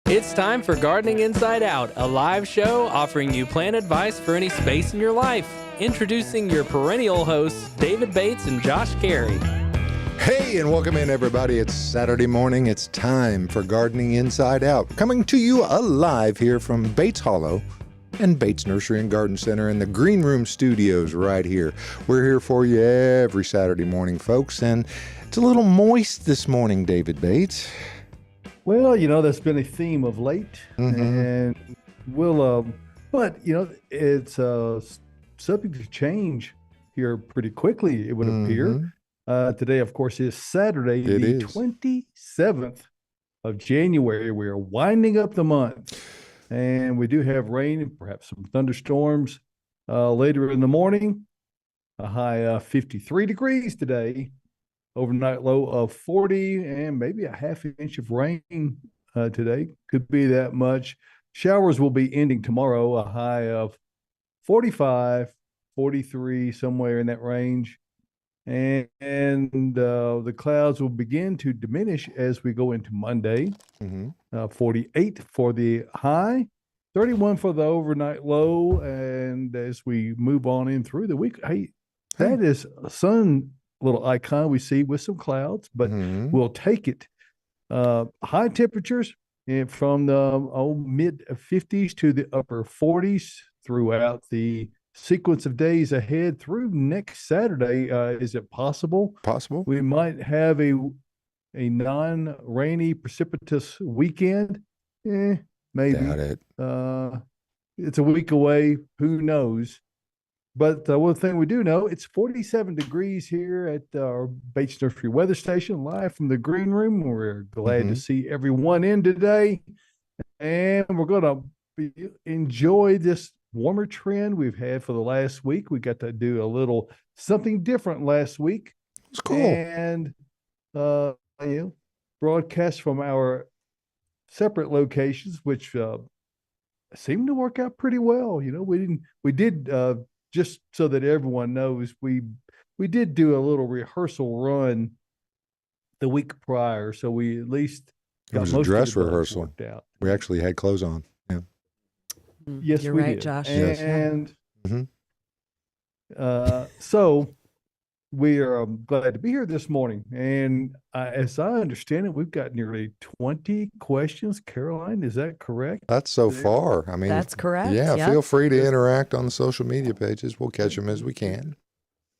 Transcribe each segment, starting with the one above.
It's time for Gardening Inside Out, a live show offering you plant advice for any space in your life. Introducing your perennial hosts, David Bates and Josh Carey. Hey, and welcome in, everybody. It's Saturday morning. It's time for Gardening Inside Out. Coming to you alive here from Bates Hollow and Bates Nursery and Garden Center in the Green Room Studios right here. We're here for you every Saturday morning, folks, and it's a little moist this morning, David Bates. Well, that's been a theme of late, and but it's subject to change here pretty quickly, it would appear. Today, of course, is Saturday, the 27th of January. We are winding up the month, and we do have rain and perhaps some thunderstorms later in the morning. A high of 53 degrees today. Overnight low of 40 and maybe a half inch of rain today. Could be that much. Showers will be ending tomorrow, a high of 45, 43, somewhere in that range. And the clouds will begin to diminish as we go into Monday. 48 for the high, 31 for the overnight low. And as we move on in through the week, that is a sun little icon we see with some clouds, but we'll take it. High temperatures from the mid 50s to the upper 40s throughout the sequence of days ahead through next Saturday. Is it possible? Possible. We might have a non-rainy, precipitous weekend. Maybe. Doubt it. It's a week away. Who knows? But one thing we do know, it's 47 degrees here at our Bates Nursery weather station, live from the green room. We're glad to see everyone in today. And we're going to enjoy this warmer trend we've had for the last week. We got to do a little something different last week. It's cool. And, broadcast from our separate locations, which seemed to work out pretty well. We did just so that everyone knows, we did do a little rehearsal run the week prior, so we at least got most of the dress rehearsal worked out. We actually had clothes on. Yeah. Yes, you're we right, did. Josh. And so we are glad to be here this morning. And as I understand it, we've got nearly 20 questions. Caroline, is that correct? That's so far. I mean, that's correct. Yeah, feel free to interact on the social media pages. We'll catch them as we can.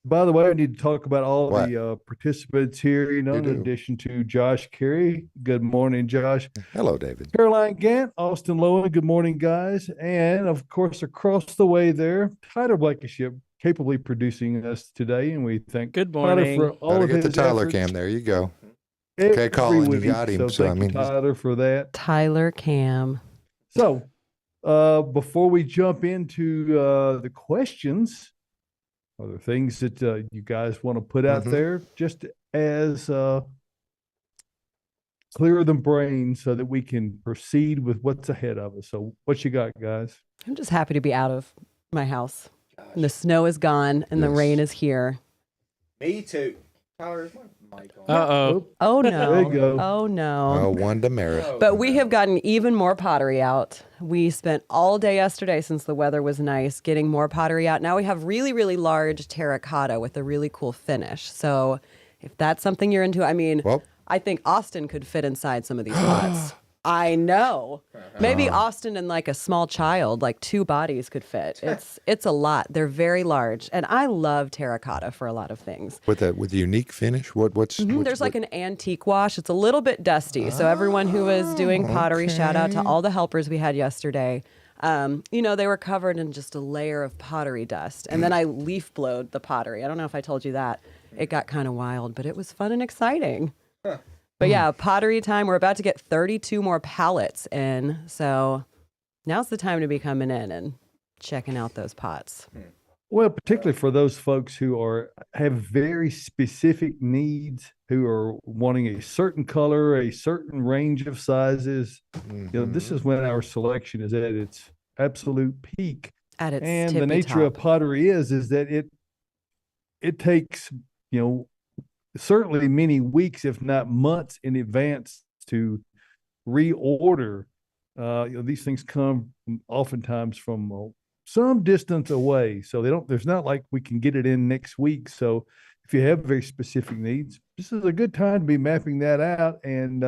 By the way, I need to talk about all the participants here, in addition to Josh Carey. Good morning, Josh. Hello, David. Caroline Gant, Austin Lowen. Good morning, guys. And, of course, across the way there, Tyler Blankenship, capably producing us today, and we thank good morning Tyler for all of his the Tyler efforts. Cam there. You go. Okay, Colin, you got him. So thank you, Tyler, for that. Tyler Cam. So before we jump into the questions, are there things that you guys want to put out there just as clear the brain so that we can proceed with what's ahead of us? So what you got, guys? I'm just happy to be out of my house. And the snow is gone and the rain is here. Me too. Tyler, is my mic on? Uh-oh. Oh, no. There you go. Oh, no. Oh, one demerit. But we have gotten even more pottery out. We spent all day yesterday, since the weather was nice, getting more pottery out. Now we have really, really large terracotta with a really cool finish. So if that's something you're into, I think Austin could fit inside some of these pots. I know. Maybe Austin and like a small child, like two bodies could fit. It's a lot. They're very large, and I love terracotta for a lot of things. With a unique finish. There's like an antique wash. It's a little bit dusty. So everyone who was doing pottery, shout out to all the helpers we had yesterday. They were covered in just a layer of pottery dust, and then I leaf blowed the pottery. I don't know if I told you that. It got kind of wild, but it was fun and exciting. But yeah, pottery time. We're about to get 32 more pallets in. So now's the time to be coming in and checking out those pots. Well, particularly for those folks who have very specific needs, who are wanting a certain color, a certain range of sizes. This is when our selection is at its absolute peak. At its and tippy the nature top. of pottery is that it takes, certainly many weeks, if not months in advance to reorder these things come oftentimes from some distance away, so they don't. There's not like we can get it in next week. So if you have very specific needs, this is a good time to be mapping that out and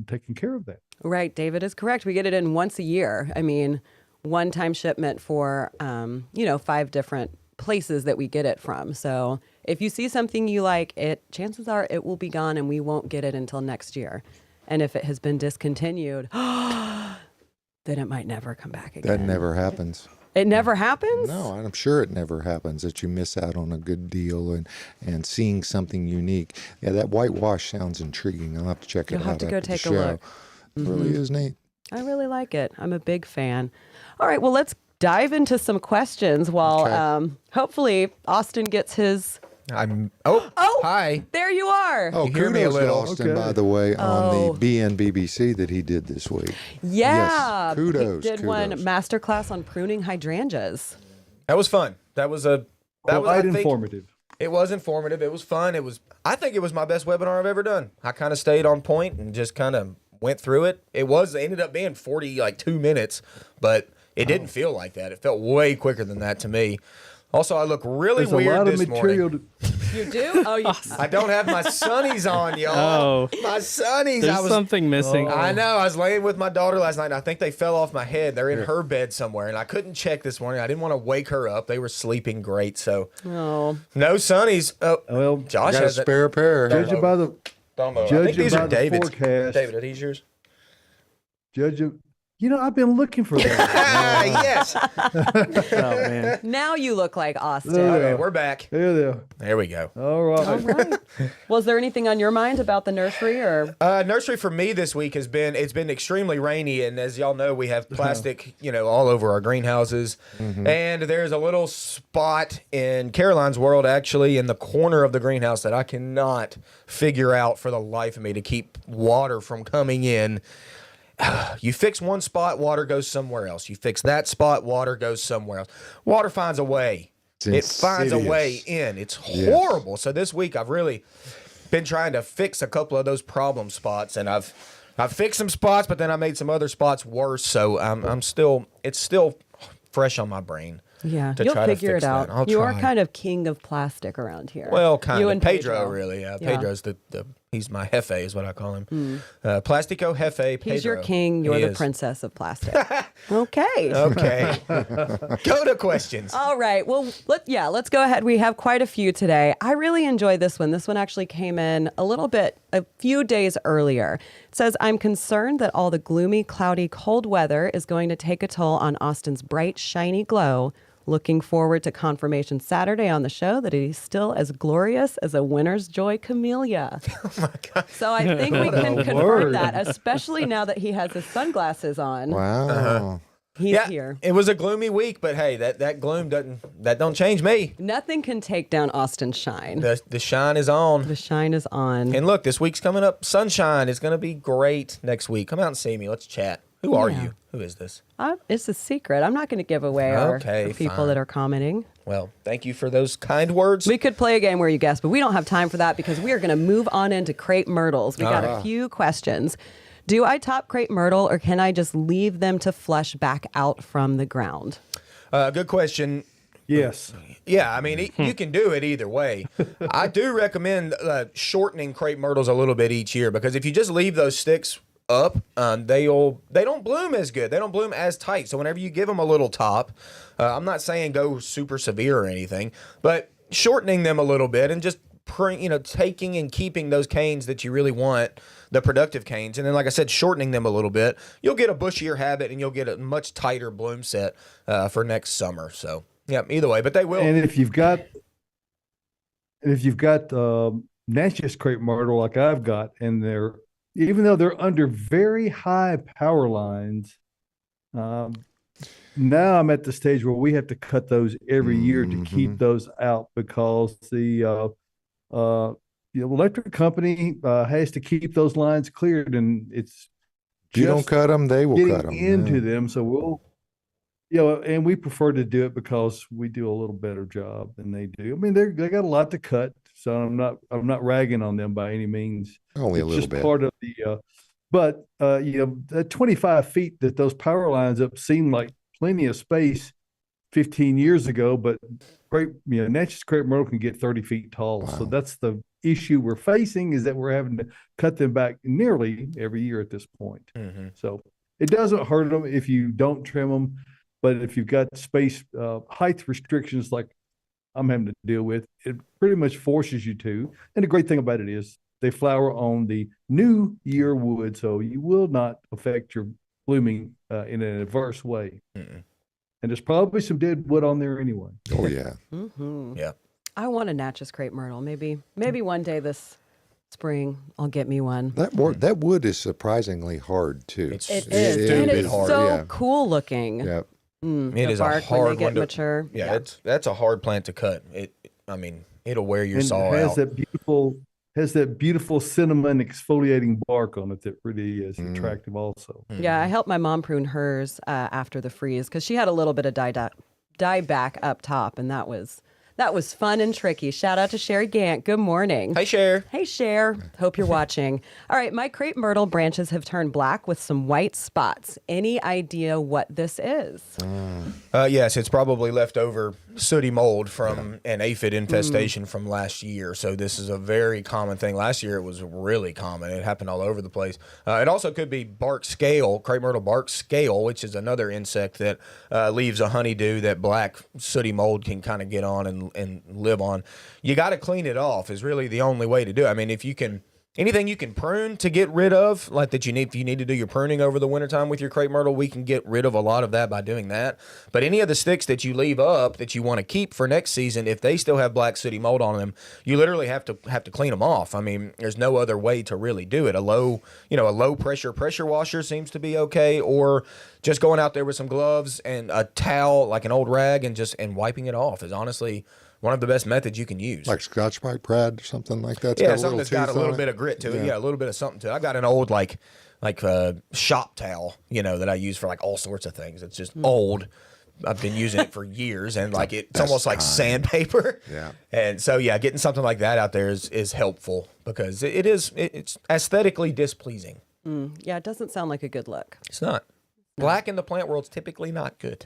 taking care of that. Right, David is correct. We get it in once a year. I mean, one-time shipment for 5 different places that we get it from. So if you see something you like, chances are it will be gone and we won't get it until next year. And if it has been discontinued, then it might never come back again. That never happens. It never happens? No, I'm sure it never happens that you miss out on a good deal and seeing something unique. Yeah, that whitewash sounds intriguing. I'll have to check it out. You'll have to go after the take a show. look. It really is neat. I really like it. I'm a big fan. All right, well, let's dive into some questions while hopefully Austin gets his... Hi. There you are. Oh, You hear me a kudos to little. Austin, by the way, on the BNBBC that he did this week. Yeah. Yes, kudos, He did one kudos. masterclass on pruning hydrangeas. That was fun. That was I think, informative. It was informative. It was fun. I think it was my best webinar I've ever done. I kind of stayed on point and just kind of went through it. It ended up being 2 minutes, but it didn't feel like that. It felt way quicker than that to me. Also, I look really There's weird a lot of this material. morning. You do? Oh, you... I don't have my sunnies on, y'all. Oh. My sunnies. There's something missing. I know. I was laying with my daughter last night, and I think they fell off my head. They're in her bed somewhere, and I couldn't check this morning. I didn't want to wake her up. They were sleeping great, so Oh. no sunnies. Oh, Well, Josh Got a has it. spare pair. judging by the I think judging these by are the David's. forecast. David, are these yours? I've been looking for that. Yes. Oh, man. Now you look like Austin. Yeah. Okay, we're back. There they are. There we go. All right. All right. Was there anything on your mind about the nursery or? Nursery for me this week it's been extremely rainy, and as y'all know, we have plastic, all over our greenhouses. And there's a little spot in Caroline's world, actually, in the corner of the greenhouse that I cannot figure out for the life of me to keep water from coming in. You fix one spot, water goes somewhere else. You fix that spot, water goes somewhere else. Water finds a way. It finds a way in. It's horrible. So this week I've really been trying to fix a couple of those problem spots, and I've fixed some spots, but then I made some other spots worse. So it's still fresh on my brain. Yeah, to you'll try to figure fix it out. that. I'll You are try. kind of king of plastic around here. Well, kind You of. and Pedro, really. Yeah. Pedro's he's my jefe, is what I call him. Plastico jefe, Pedro. He's your king. You're He the is. princess of plastic. Okay. Okay. Go to questions. All right. Well, let's go ahead. We have quite a few today. I really enjoyed this one. This one actually came in a few days earlier. It says, I'm concerned that all the gloomy, cloudy, cold weather is going to take a toll on Austin's bright, shiny glow. Looking forward to confirmation Saturday on the show that he's still as glorious as a winter's joy camellia. Oh my God. So I think we can confirm word. that, especially now that he has his sunglasses on. Wow. He's here. It was a gloomy week, but hey, that gloom don't change me. Nothing can take down Austin's shine. The shine is on. The shine is on. And look, this week's coming up. Sunshine is going to be great next week. Come out and see me. Let's chat. Who are you? Who is this? It's a secret. I'm not going to give away our people fine. that are commenting. Well, thank you for those kind words. We could play a game where you guess, but we don't have time for that because we are going to move on into Crape myrtles. We got a few questions. Do I top Crape myrtle or can I just leave them to flush back out from the ground? Good question. Yes. Yeah, I mean, you can do it either way. I do recommend shortening crepe myrtles a little bit each year because if you just leave those sticks up, they don't bloom as good. They don't bloom as tight. So whenever you give them a little top, I'm not saying go super severe or anything, but shortening them a little bit and just taking and keeping those canes that you really want, the productive canes, and then like I said, shortening them a little bit, you'll get a bushier habit and you'll get a much tighter bloom set for next summer. So yeah, either way, but they will. And if you've got Natchez crepe myrtle like I've got, and even though they're under very high power lines, now I'm at the stage where we have to cut those every year to keep those out because the electric company has to keep those lines cleared, and it's If you don't cut them, they will getting cut them. into them. So and we prefer to do it because we do a little better job than they do. I mean, they got a lot to cut, so I'm not ragging on them by any means. Only a It's little just bit. part of But that 25 feet that those power lines up seemed like plenty of space 15 years ago, but Natchez crepe myrtle can get 30 feet tall. Wow. So that's the issue we're facing, is that we're having to cut them back nearly every year at this point. Mm-hmm. So it doesn't hurt them if you don't trim them, but if you've got space, height restrictions like I'm having to deal with, it pretty much forces you to. And the great thing about it is they flower on the new year wood, so you will not affect your blooming in an adverse way. Mm-mm. And there's probably some dead wood on there anyway. Oh yeah. Mm-hmm. Yeah. I want a Natchez crepe myrtle. Maybe one day this spring I'll get me one. That wood is surprisingly hard too. It's It is, and stupid it's hard. so Yeah. cool looking. Yeah. It The is a bark hard when they get one to mature. Yeah, that's a hard plant to cut. It'll wear your And saw it has out. that beautiful cinnamon exfoliating bark on it that really is attractive also. Yeah, I helped my mom prune hers after the freeze because she had a little bit of dieback up top, and that was fun and tricky. Shout out to Sherry Gant. Good morning. Hey, Cher. Hey, Cher. Hope you're watching. All right, my crepe myrtle branches have turned black with some white spots. Any idea what this is? Yes, it's probably leftover sooty mold from an aphid infestation from last year. So this is a very common thing. Last year it was really common. It happened all over the place. It also could be bark scale, crepe myrtle bark scale, which is another insect that leaves a honeydew that black sooty mold can kind of get on and live on. You got to clean it off is really the only way to do it. I mean, if you can... Anything you can prune to get rid of, like that if you need to do your pruning over the wintertime with your crepe myrtle, we can get rid of a lot of that by doing that. But any of the sticks that you leave up that you want to keep for next season, if they still have black sooty mold on them, you literally have to clean them off. I mean, there's no other way to really do it. A low pressure washer seems to be okay, or just going out there with some gloves and a towel, like an old rag, and wiping it off is honestly one of the best methods you can use. Like Scotch Brite Prad or something like that. Yeah, something that's got a little bit of grit to it. Yeah, a little bit of something to it. I got an old like shop towel, that I use for like all sorts of things. It's just old. I've been using it for years, and like it's almost like sandpaper. Yeah. And so getting something like that out there is helpful because it's aesthetically displeasing. Yeah, it doesn't sound like a good look. It's not. Black in the plant world's typically not good.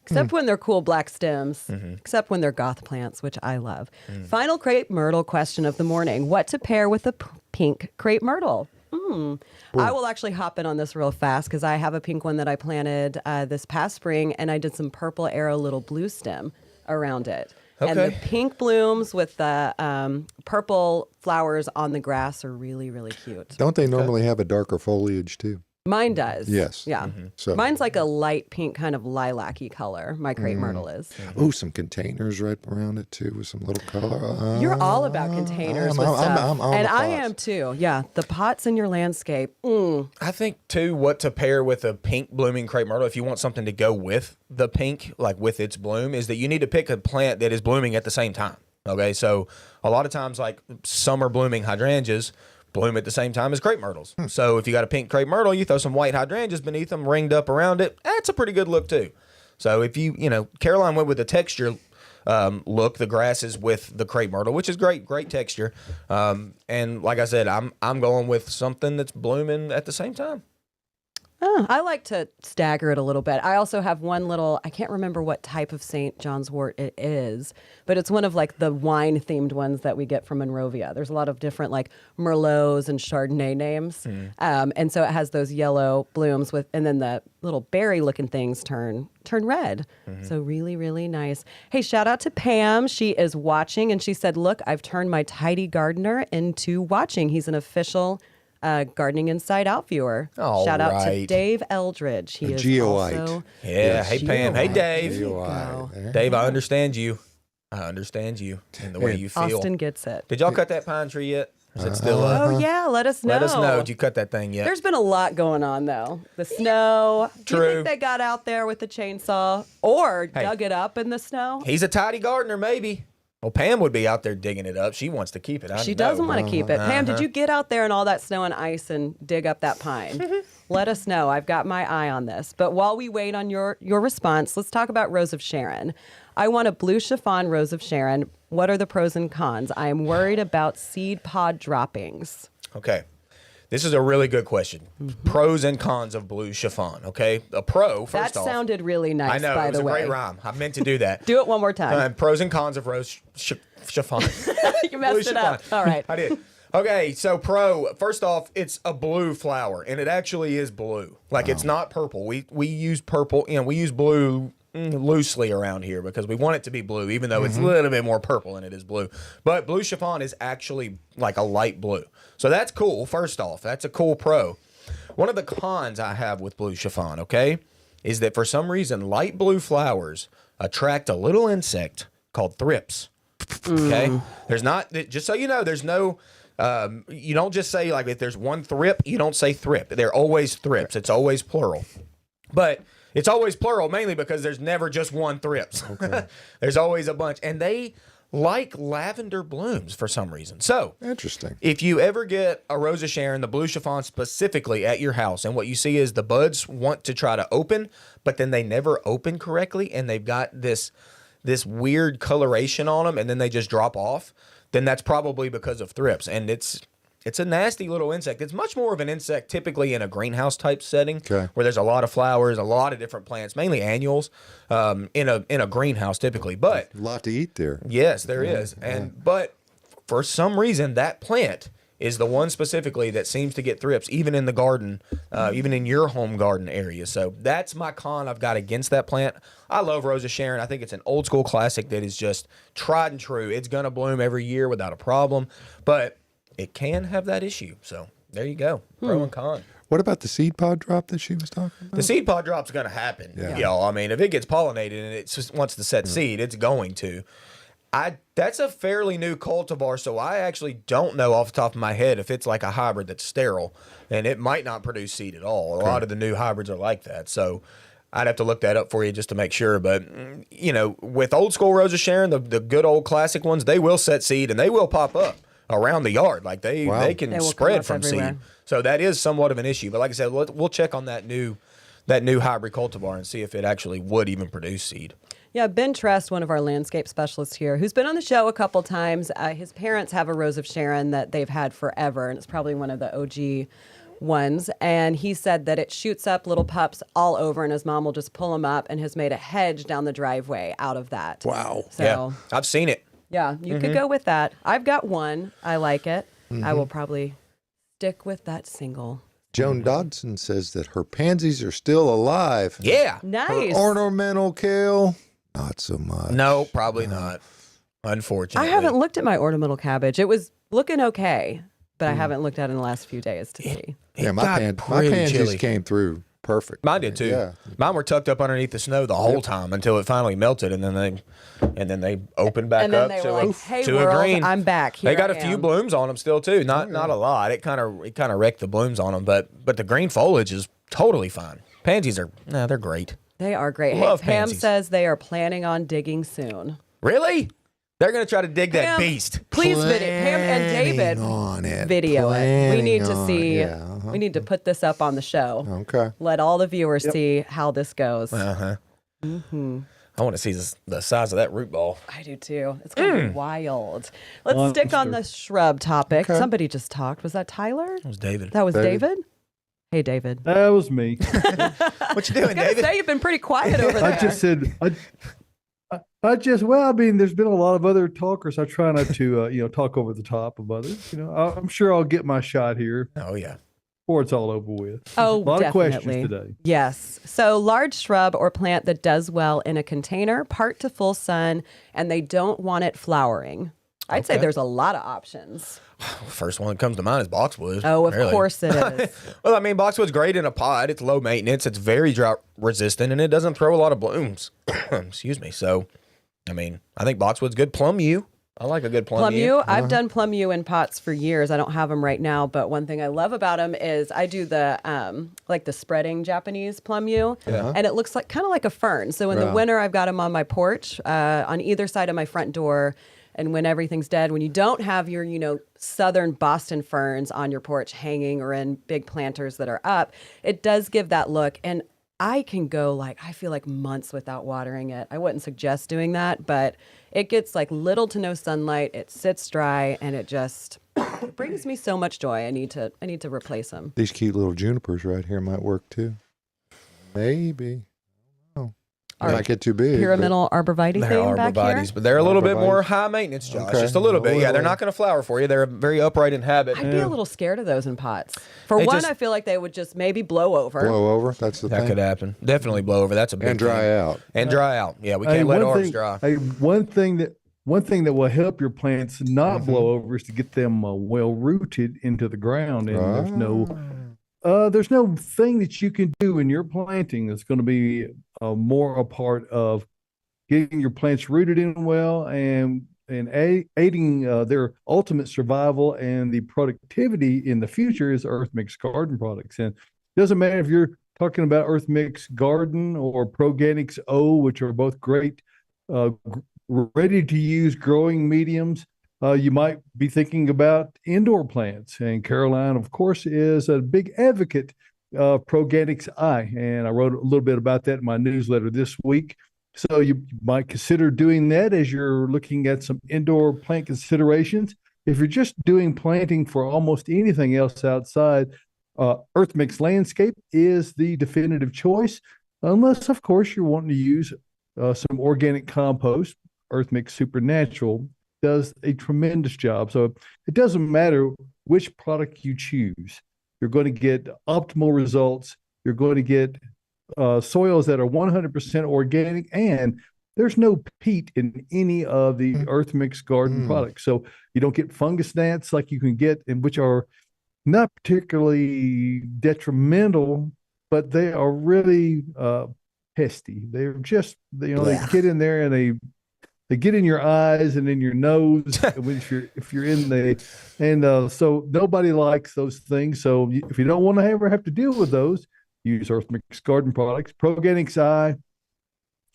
Except when they're cool black stems, except when they're goth plants, which I love. Final crepe myrtle question of the morning. What to pair with a pink crepe myrtle? I will actually hop in on this real fast because I have a pink one that I planted this past spring, and I did some purple arrow little blue stem around it. Okay. And the pink blooms with the purple flowers on the grass are really, really cute. Don't they normally have a darker foliage too? Mine does. Yes. Yeah. So Mine's like a light pink kind of lilac-y color. My crepe myrtle is. oh, some containers right around it too with some little color. You're all about containers with stuff. I'm on and the I pots. am too. Yeah. The pots in your landscape. I think too, what to pair with a pink blooming crepe myrtle, if you want something to go with the pink, like with its bloom, is that you need to pick a plant that is blooming at the same time. Okay, so a lot of times, like summer blooming hydrangeas bloom at the same time as crepe myrtles. So if you got a pink crepe myrtle, you throw some white hydrangeas beneath them, ringed up around it. That's a pretty good look too. So if Caroline went with the texture look, the grasses with the crepe myrtle, which is great texture. And like I said, I'm going with something that's blooming at the same time. I like to stagger it a little bit. I also have one little, I can't remember what type of St. John's wort it is, but it's one of like the wine themed ones that we get from Monrovia. There's a lot of different like Merlots and Chardonnay names. And so it has those yellow blooms and then the little berry looking things turn red. So really, really nice. Hey, shout out to Pam. She is watching and she said, look, I've turned my tidy gardener into watching. He's an official Gardening Inside Out viewer. All Shout out to right. Dave Eldridge. He is geoite. also Yeah. Hey, Pam. Hey, Geoite. Dave. There you go. Dave, I understand you. I understand you and the way you feel. Austin gets it. Did y'all cut that pine tree yet? Is it still up? Oh yeah, let us know. Let us know. Did you cut that thing yet? There's been a lot going on though. The snow. Do you True. think they got out there with the chainsaw or Hey. dug it up in the snow? He's a tidy gardener, maybe. Well, Pam would be out there digging it up. She wants to keep it. She doesn't want to keep it. Pam, did you get out there in all that snow and ice and dig up that pine? Let us know. I've got my eye on this. But while we wait on your response, let's talk about Rose of Sharon. I want a blue chiffon Rose of Sharon. What are the pros and cons? I am worried about seed pod droppings. Okay. This is a really good question. Pros and cons of blue chiffon. Okay, a pro. First That off, sounded really nice. I know by it was the a way. great rhyme. I meant to do that. Do it one more time. Pros and cons of rose chiffon. You messed it up. chiffon. All right. I did. Okay, so pro. First off, it's a blue flower, and it actually is blue. Like it's not purple. We use purple. We use blue loosely around here because we want it to be blue, even though it's a little bit more purple than it is blue. But blue chiffon is actually like a light blue. So that's cool. First off, that's a cool pro. One of the cons I have with blue chiffon, okay, is that for some reason light blue flowers attract a little insect called thrips. Okay, there's not, just so you know, there's no. You don't just say, like, if there's one thrip, you don't say thrip. They're always thrips. It's always plural. But it's always plural mainly because there's never just one thrips. Okay. There's always a bunch. And they like lavender blooms for some reason. So Interesting. if you ever get a Rose of Sharon, the blue chiffon specifically at your house, and what you see is the buds want to try to open, but then they never open correctly, and they've got this weird coloration on them, and then they just drop off, then that's probably because of thrips. And it's a nasty little insect. It's much more of an insect typically in a greenhouse type setting where there's a lot of flowers, a lot of different plants, mainly annuals, in a greenhouse typically. But A lot to eat there. yes, there is. But for some reason that plant is the one specifically that seems to get thrips, even in the garden, even in your home garden area. So that's my con I've got against that plant. I love Rose of Sharon. I think it's an old school classic that is just tried and true. It's going to bloom every year without a problem, but it can have that issue. So there you go, pro and con. What about the seed pod drop that she was talking about? The seed pod drop's going to happen. Y'all. I mean, if it gets pollinated and it just wants to set seed, it's going to. That's a fairly new cultivar, so I actually don't know off the top of my head if it's like a hybrid that's sterile, and it might not produce seed at all. A lot of the new hybrids are like that, so I'd have to look that up for you just to make sure. But, with old school Rose of Sharon, the good old classic ones, they will set seed, and they will pop up around the yard. Like, they can They will spread come up from everywhere. seed. So that is somewhat of an issue. But like I said, we'll check on that new hybrid cultivar and see if it actually would even produce seed. Yeah, Ben Trest, one of our landscape specialists here, who's been on the show a couple times. His parents have a Rose of Sharon that they've had forever, and it's probably one of the OG ones. And he said that it shoots up little pups all over, and his mom will just pull them up, and has made a hedge down the driveway out of that. Wow. So, Yeah, I've seen it. yeah, you could go with that. I've got one. I like it. I will probably stick with that single. Joan Dodson says that her pansies are still alive. Yeah. Nice. Her ornamental kale, not so much. No, probably not. Unfortunately. I haven't looked at my ornamental cabbage. It was looking okay, but I haven't looked at it in the last few days to see. Yeah, my got pretty pansies chilly. came through perfect. Mine did too. Yeah. Mine were tucked up underneath the snow the whole time until it finally melted, and then they opened back And then up they to, were a, like, "Hey, to a world, green. I'm back. Here They got I a few am." blooms on them still too. Not a lot. It kind of wrecked the blooms on them, but the green foliage is totally fine. Pansies are they're great. They are great. Love Hey, Pam pansies. says they are planning on digging soon. Really? They're gonna try to dig that Pam, beast. Please video. Pam and David on it. video it. We need to Planning see. on it. Yeah, We need to put this up on the show. Okay. Let all the viewers see how this goes. I want to see the size of that root ball. I do too. It's gonna be wild. Let's stick on the shrub topic. Okay. Somebody just talked. Was that Tyler? It was David. That was David. David. Hey, David. That was me. What you doing, I was gonna say you've been pretty quiet over there. I just said, well, I mean, there's been a lot of other talkers. I try not to, talk over the top of others. I'm sure I'll get my shot here Oh yeah. before it's all over with. Oh, a lot definitely. of questions today. Yes. So, large shrub or plant that does well in a container, part to full sun, and they don't want it flowering. I'd say Okay. there's a lot of options. First one that comes to mind is boxwood. Oh, of really. course it is. Well, I mean, boxwood's great in a pot. It's low maintenance. It's very drought resistant, and it doesn't throw a lot of blooms. Excuse me. So, I mean, I think boxwood's good. Plum yew. I like a good plum yew. Plum yew, I've done plum yew in pots for years. I don't have them right now, but one thing I love about them is I do the like the spreading Japanese plum yew, and it looks like kind of like a fern. So in the winter, I've got them on my porch on either side of my front door. And when everything's dead, when you don't have your, southern Boston ferns on your porch hanging or in big planters that are up, it does give that look. And I can go I feel like months without watering it. I wouldn't suggest doing that, but it gets little to no sunlight. It sits dry and it just, it brings me so much joy. I need to replace them. These cute little junipers right here might work too. Maybe. They might get too big. Pyramidal arborvitae They're thing back here. arborvitaes, but they're a little bit Arborvitae. more high maintenance, Josh. Okay. Just a little bit. Yeah, they're Well, not going to flower for you. They're very upright in habit. I'd be a little scared of those in pots. For They one, just- I feel like they would just maybe blow over. Blow over. That's the That thing. could happen. Definitely blow over. That's a big And dry thing. out. And dry out. Yeah, we Hey, can't let one ours thing- dry. hey, one thing that will help your plants not blow over is to get them well rooted into the ground, and there's no thing that you can do in your planting that's going to be more a part of getting your plants rooted in well and aiding their ultimate survival and the productivity in the future is Earth Mix garden products. And it doesn't matter if you're talking about Earth Mix Garden or Proganics O, which are both great ready to use growing mediums. You might be thinking about indoor plants, and Caroline, of course, is a big advocate of Proganics I, and I wrote a little bit about that in my newsletter this week. So you might consider doing that as you're looking at some indoor plant considerations. If you're just doing planting for almost anything else outside, Earth Mix Landscape is the definitive choice, unless, of course, you're wanting to use some organic compost. Earth Mix Supernatural does a tremendous job. So it doesn't matter which product you choose. You're going to get optimal results. You're going to get soils that are 100% organic, and there's no peat in any of the Earth Mix garden products. So you don't get fungus gnats like you can get, and which are not particularly detrimental, but they are really pesty. They're just, they get in there and they get in your eyes and in your nose if you're in the, and so nobody likes those things. So if you don't want to ever have to deal with those, use Earth Mix garden products. Proganics I.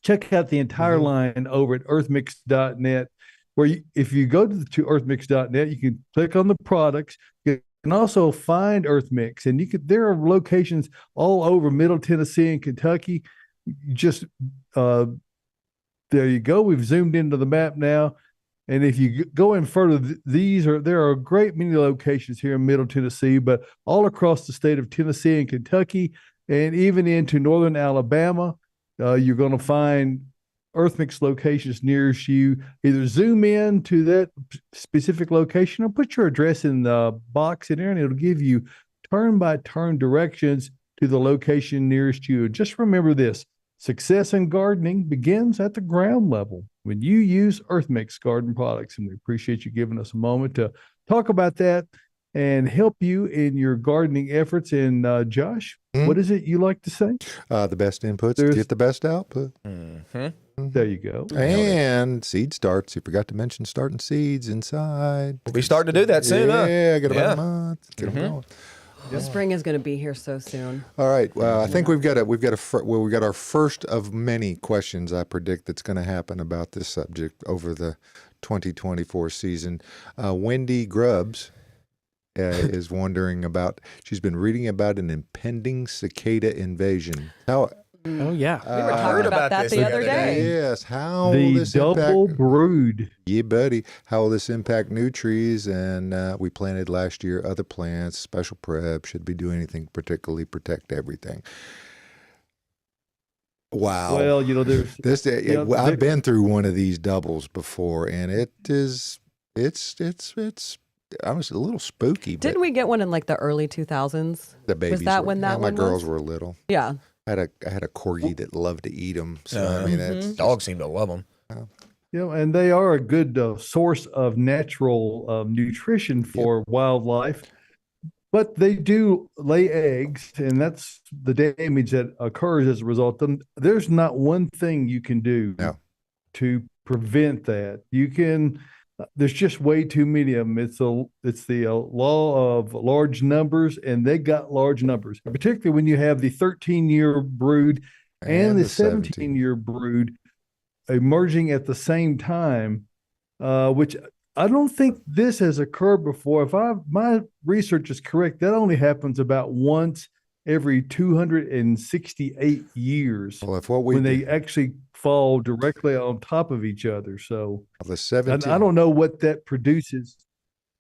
Check out the entire line over at earthmix.net, where if you go to earthmix.net, you can click on the products. You can also find Earth Mix, and there are locations all over Middle Tennessee and Kentucky. Just there you go. We've zoomed into the map now. And if you go in further, there are a great many locations here in Middle Tennessee, but all across the state of Tennessee and Kentucky, and even into northern Alabama, you're going to find Earth Mix locations nearest you. Either zoom in to that specific location or put your address in the box in there, and it'll give you turn-by-turn directions to the location nearest you. And just remember this: success in gardening begins at the ground level when you use Earth Mix garden products. And we appreciate you giving us a moment to talk about that and help you in your gardening efforts. And Josh, what is it you like to say? The best inputs get the best output. There you go. And seed starts. You forgot to mention starting seeds inside. We'll be starting to do that soon, huh? Yeah, get about a month. Get them going. The spring is going to be here so soon. All right. Well, I think we've got our first of many questions I predict that's going to happen about this subject over the 2024 season. Wendy Grubbs is wondering about. She's been reading about an impending cicada invasion. How? Oh yeah, We were talking about that the other day. Yes. How will The this double impact? brood. Yeah, buddy. How will this impact new trees? And we planted last year other plants. Special prep should be doing anything particularly protect everything. Wow. Well, there's This I've been through one of these doubles before, and it's I was a little spooky. Didn't we get one in like the early 2000s? The babies Was that were, when that my one girls was? were little. Yeah. I had a corgi that loved to eat them. So I mean, that's Dogs seem to love them. and they are a good source of natural nutrition for wildlife, but they do lay eggs, and that's the damage that occurs as a result. And there's not one thing you can do to prevent that. You can. There's just way too many of them. It's the law of large numbers, and they got large numbers, particularly when you have the 13-year brood and the 17-year brood emerging at the same time, which I don't think this has occurred before. If my research is correct, that only happens about once every 268 years. well. When they actually fall directly on top of each other. So the 17. I don't know what that produces.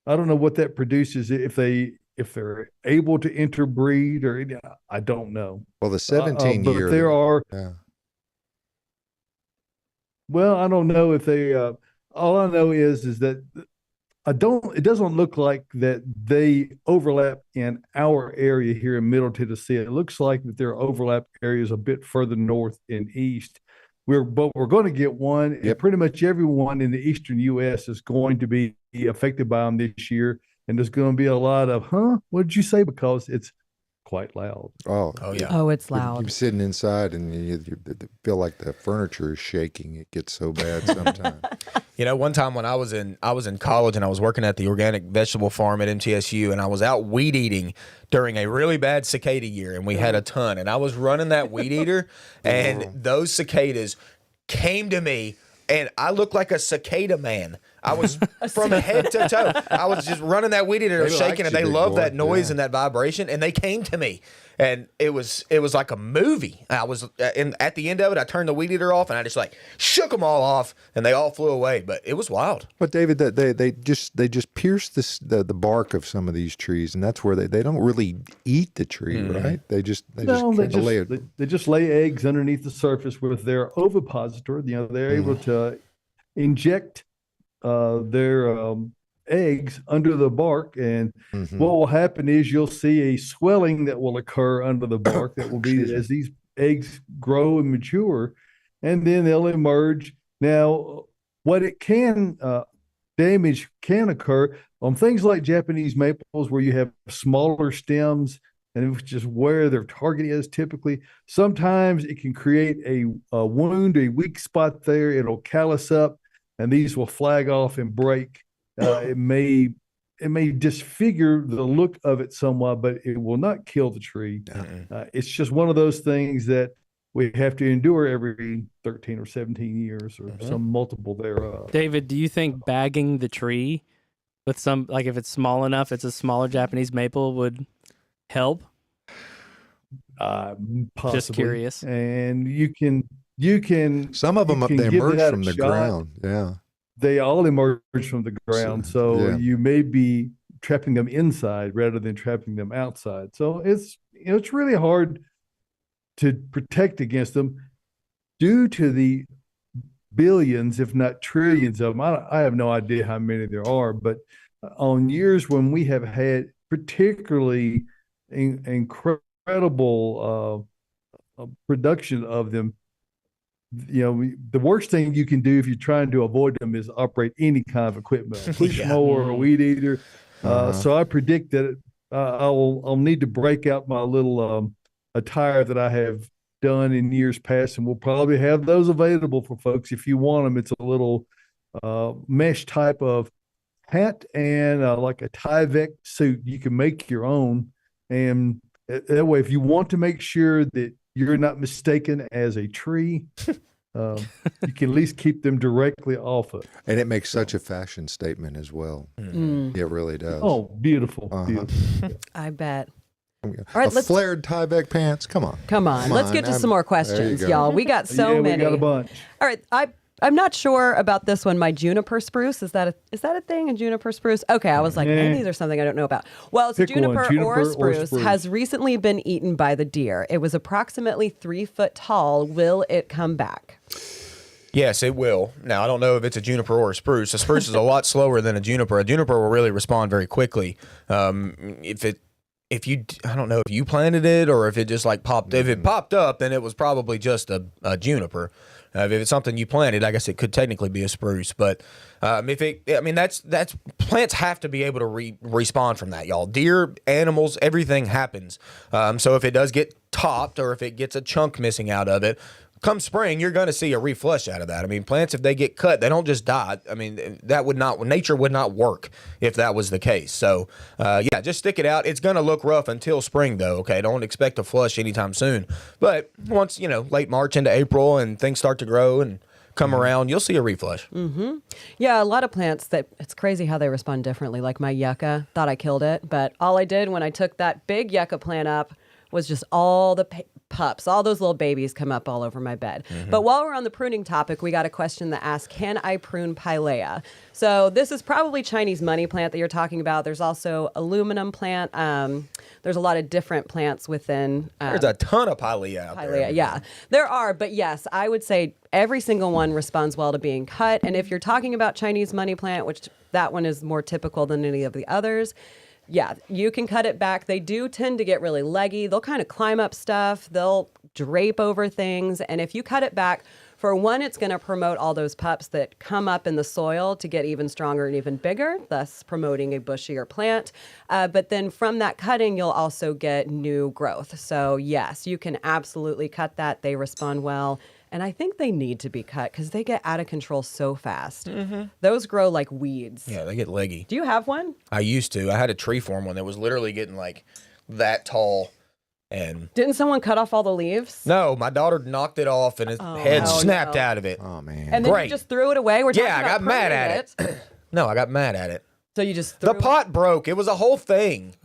I don't know what that produces if they're able to interbreed or I don't know. Well, the 17 but year. there are. Yeah. Well, I don't know if they. All I know is that I don't. It doesn't look like that they overlap in our area here in Middle Tennessee. It looks like that there are overlap areas a bit further north and east. We're going to get one, and pretty much everyone in the eastern U.S. is going to be affected by them this year. And there's going to be a lot of, what did you say? Because it's quite loud. Oh yeah. Oh, it's loud. You're sitting inside and you feel like the furniture is shaking. It gets so bad sometimes. One time when I was in college and I was working at the organic vegetable farm at MTSU, and I was out weed eating during a really bad cicada year, and we had a ton, and I was running that weed eater, and those cicadas came to me, and I looked like a cicada man. I was from head to toe. I was just running that weed eater, shaking, and they love that noise and that vibration, and they came to me. And it was like a movie. I was at the end of it. I turned the weed eater off, and I just shook them all off, and they all flew away. But it was wild. But David, they just pierce the bark of some of these trees, and that's where they don't really eat the tree, right? They just lay eggs underneath the surface with their ovipositor. They're able to inject their eggs under the bark, and what will happen is you'll see a swelling that will occur under the bark that will be as these eggs grow and mature, and then they'll emerge. Now, what it can damage can occur on things like Japanese maples where you have smaller stems, and it's just where their target is typically. Sometimes it can create a wound, a weak spot there. It'll callus up, and these will flag off and break. It may disfigure the look of it somewhat, but it will not kill the tree. It's just one of those things that we have to endure every 13 or 17 years or some multiple thereof. David, do you think bagging the tree with some, like if it's small enough, it's a smaller Japanese maple, would help? Possibly. Just curious. And you can. Some of them they emerge from the ground. Yeah. They all emerge from the ground, so you may be trapping them inside rather than trapping them outside. So it's really hard to protect against them due to the billions, if not trillions of them. I have no idea how many there are, but on years when we have had particularly incredible production of them, the worst thing you can do if you're trying to avoid them is operate any kind of equipment, a push mower or a weed eater. So I predict that I'll need to break out my little attire that I have done in years past, and we'll probably have those available for folks if you want them. It's a little mesh type of hat and like a Tyvek suit. You can make your own, and that way, if you want to make sure that you're not mistaken as a tree, you can at least keep them directly off it. And it makes such a fashion statement as well. It really does. Oh, beautiful. Beautiful. I bet. All right, flared Tyvek pants. Come on. Let's get to some more questions, y'all. We got so many. We got a bunch. All right, I'm not sure about this one. My juniper spruce, is that a thing? A juniper spruce? Okay, I was like, maybe there's something I don't know about. Well, it's juniper or spruce has recently been eaten by the deer. It was approximately 3 foot tall. Will it come back? Yes, it will. Now, I don't know if it's a juniper or a spruce. A spruce is a lot slower than a juniper. A juniper will really respond very quickly. I don't know if you planted it or if it just popped. If it popped up, then it was probably just a juniper. If it's something you planted, I guess it could technically be a spruce. But that's plants have to be able to respond from that, y'all. Deer, animals, everything happens. So if it does get topped or if it gets a chunk missing out of it, come spring, you're going to see a reflush out of that. I mean, plants, if they get cut, they don't just die. I mean, nature would not work if that was the case. So, just stick it out. It's going to look rough until spring, though, okay? Don't expect a flush anytime soon. But once, late March into April and things start to grow and come around, you'll see a reflush. Yeah, a lot of plants, it's crazy how they respond differently. Like my yucca, thought I killed it, but all I did when I took that big yucca plant up was just all the pups. All those little babies come up all over my bed. But while we're on the pruning topic, we got a question that asks, can I prune pilea? So this is probably Chinese money plant that you're talking about. There's also aluminum plant. There's a lot of different plants within. There's a ton of pilea out there. Pilea, yeah. There are, but yes, I would say every single one responds well to being cut. And if you're talking about Chinese money plant, which that one is more typical than any of the others, yeah, you can cut it back. They do tend to get really leggy. They'll kind of climb up stuff. They'll drape over things. And if you cut it back, for one, it's going to promote all those pups that come up in the soil to get even stronger and even bigger, thus promoting a bushier plant. But then from that cutting, you'll also get new growth. So yes, you can absolutely cut that. They respond well. And I think they need to be cut because they get out of control so fast. Those grow like weeds. Yeah, they get leggy. Do you have one? I used to. I had a tree form one that was literally getting like that tall. And didn't someone cut off all the leaves? no, my daughter knocked it off and his head snapped out of it. Oh, man. And then Great. you just threw it away? Yeah, I got mad at it. No, I got mad at it. So you just threw The pot broke. It was a whole thing.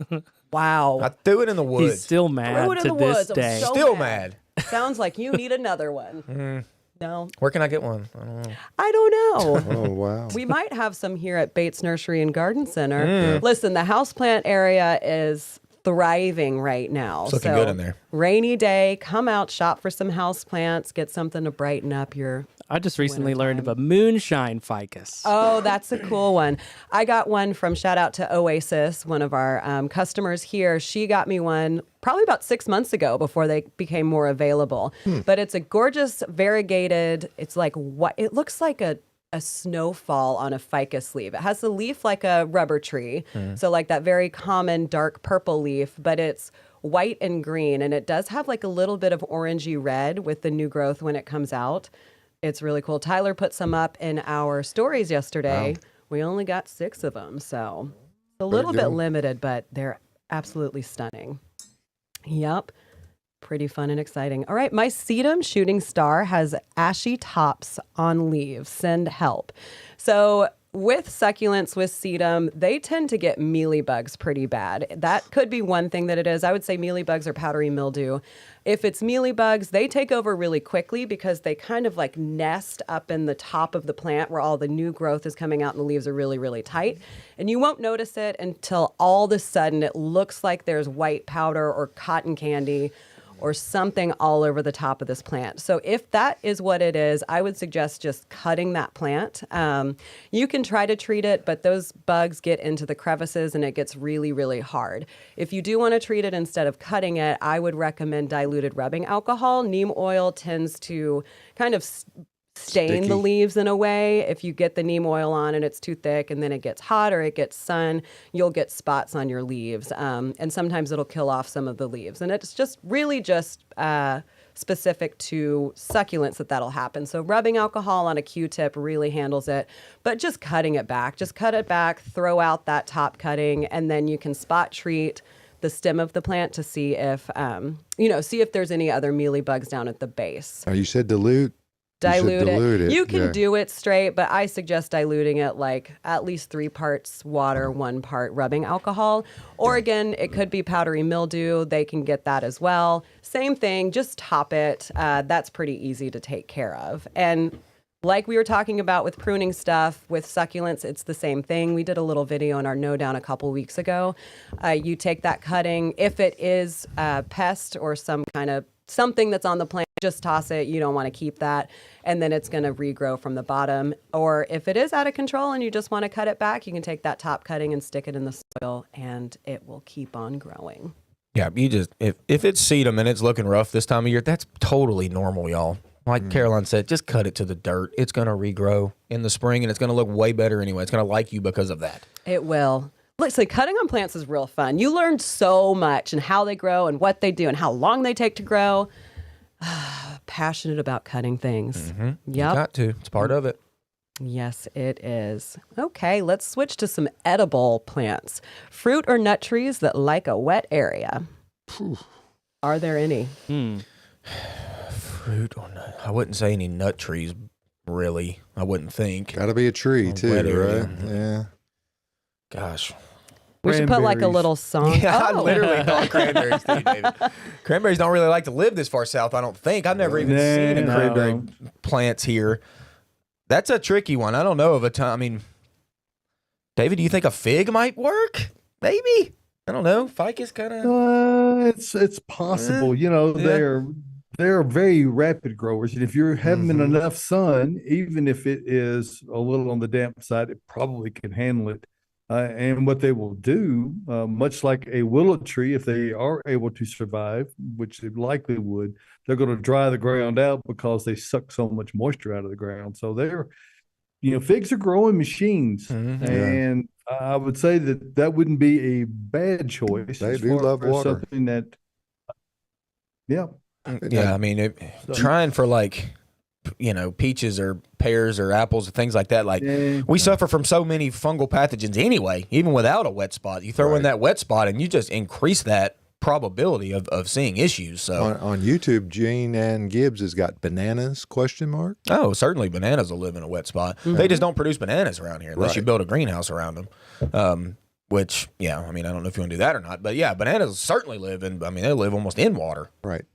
Wow. I threw it in the woods. He's still mad Threw it in to the this woods. I'm day. so Still mad. Sounds like you need another one. No, Where can I get one? I don't know. I don't know. Oh, wow. We might have some here at Bates Nursery and Garden Center. Listen, the houseplant area is thriving right now. It's looking good in there. Rainy day, come out, shop for some houseplants, get something to brighten up your. I just recently learned of a moonshine ficus. Oh, that's a cool one. I got one from, shout out to Oasis, one of our customers here. She got me one probably about 6 months ago before they became more available. But it's a gorgeous variegated, it's like what it looks like a snowfall on a ficus leaf. It has the leaf like a rubber tree. So like that very common dark purple leaf, but it's white and green. And it does have like a little bit of orangey red with the new growth when it comes out. It's really cool. Tyler put some up in our stories yesterday. Wow. We only got 6 of them. So a little bit limited, but they're absolutely stunning. Yep. Pretty fun and exciting. All right. My sedum shooting star has ashy tops on leaves. Send help. So with succulents, with sedum, they tend to get mealybugs pretty bad. That could be one thing that it is. I would say mealybugs or powdery mildew. If it's mealybugs, they take over really quickly because they kind of like nest up in the top of the plant where all the new growth is coming out and the leaves are really, really tight. And you won't notice it until all of a sudden it looks like there's white powder or cotton candy or something all over the top of this plant. So if that is what it is, I would suggest just cutting that plant. You can try to treat it, but those bugs get into the crevices and it gets really, really hard. If you do want to treat it instead of cutting it, I would recommend diluted rubbing alcohol. Neem oil tends to kind of stain the leaves in a way. If you get the neem oil on and it's too thick and then it gets hot or it gets sun, you'll get spots on your leaves. And sometimes it'll kill off some of the leaves. And it's just really just specific to succulents that'll happen. So rubbing alcohol on a Q-tip really handles it, but just cutting it back. Just cut it back, throw out that top cutting, and then you can spot treat the stem of the plant to see if, see if there's any other mealy bugs down at the base. You said dilute? Dilute it. You can yeah. do it straight, but I suggest diluting it like at least 3 parts water, 1 part rubbing alcohol. Or again, it could be powdery mildew. They can get that as well. Same thing, just top it. That's pretty easy to take care of. And like we were talking about with pruning stuff, with succulents, it's the same thing. We did a little video in our No Down a couple weeks ago. You take that cutting. If it is pest or some kind of something that's on the plant, just toss it. You don't want to keep that. And then it's going to regrow from the bottom. Or if it is out of control and you just want to cut it back, you can take that top cutting and stick it in the soil and it will keep on growing. Yeah, you just, if it's sedum and it's looking rough this time of year, that's totally normal, y'all. Like Caroline said, just cut it to the dirt. It's going to regrow in the spring and it's going to look way better anyway. It's going to like you because of that. It will. Listen, cutting on plants is real fun. You learn so much and how they grow and what they do and how long they take to grow. Passionate about cutting things. Mm-hmm. Yep. You got to. It's part of it. Yes, it is. Okay, let's switch to some edible plants. Fruit or nut trees that like a wet area. Are there any? Fruit or nut? I wouldn't say any nut trees, really. I wouldn't think. Got to be a tree, too, wet area. right? Yeah. Gosh. We should put like a Cranberries. little song. Yeah, I Oh. literally thought cranberries too, David. Cranberries don't really like to live this far south, I don't think. I've never even seen a No. cranberry plants here. That's a tricky one. I don't know of a time. I mean, David, do you think a fig might work? Maybe. I don't know. Ficus kind of. It's possible. You know, Yeah. they're very rapid growers, and if you're having enough sun, even if it is a little on the damp side, it probably can handle it. And what they will do, much like a willow tree, if they are able to survive, which they likely would, they're going to dry the ground out because they suck so much moisture out of the ground. So figs are growing machines, and I would say that wouldn't be a bad choice. They as do far love as water. Something that, yeah. Yeah, I mean, trying for like, peaches or pears or apples or things like that. Like, we suffer from so many fungal pathogens anyway, even without a wet spot. You throw in that wet spot and you just increase that probability of seeing issues. So On YouTube, Jane Ann Gibbs has got bananas, ? Oh, certainly bananas will live in a wet spot. They just don't produce bananas around here unless you Right. build a greenhouse around them. Which, I mean, I don't know if you want to do that or not. But yeah, bananas certainly live in, they live almost in water. Right.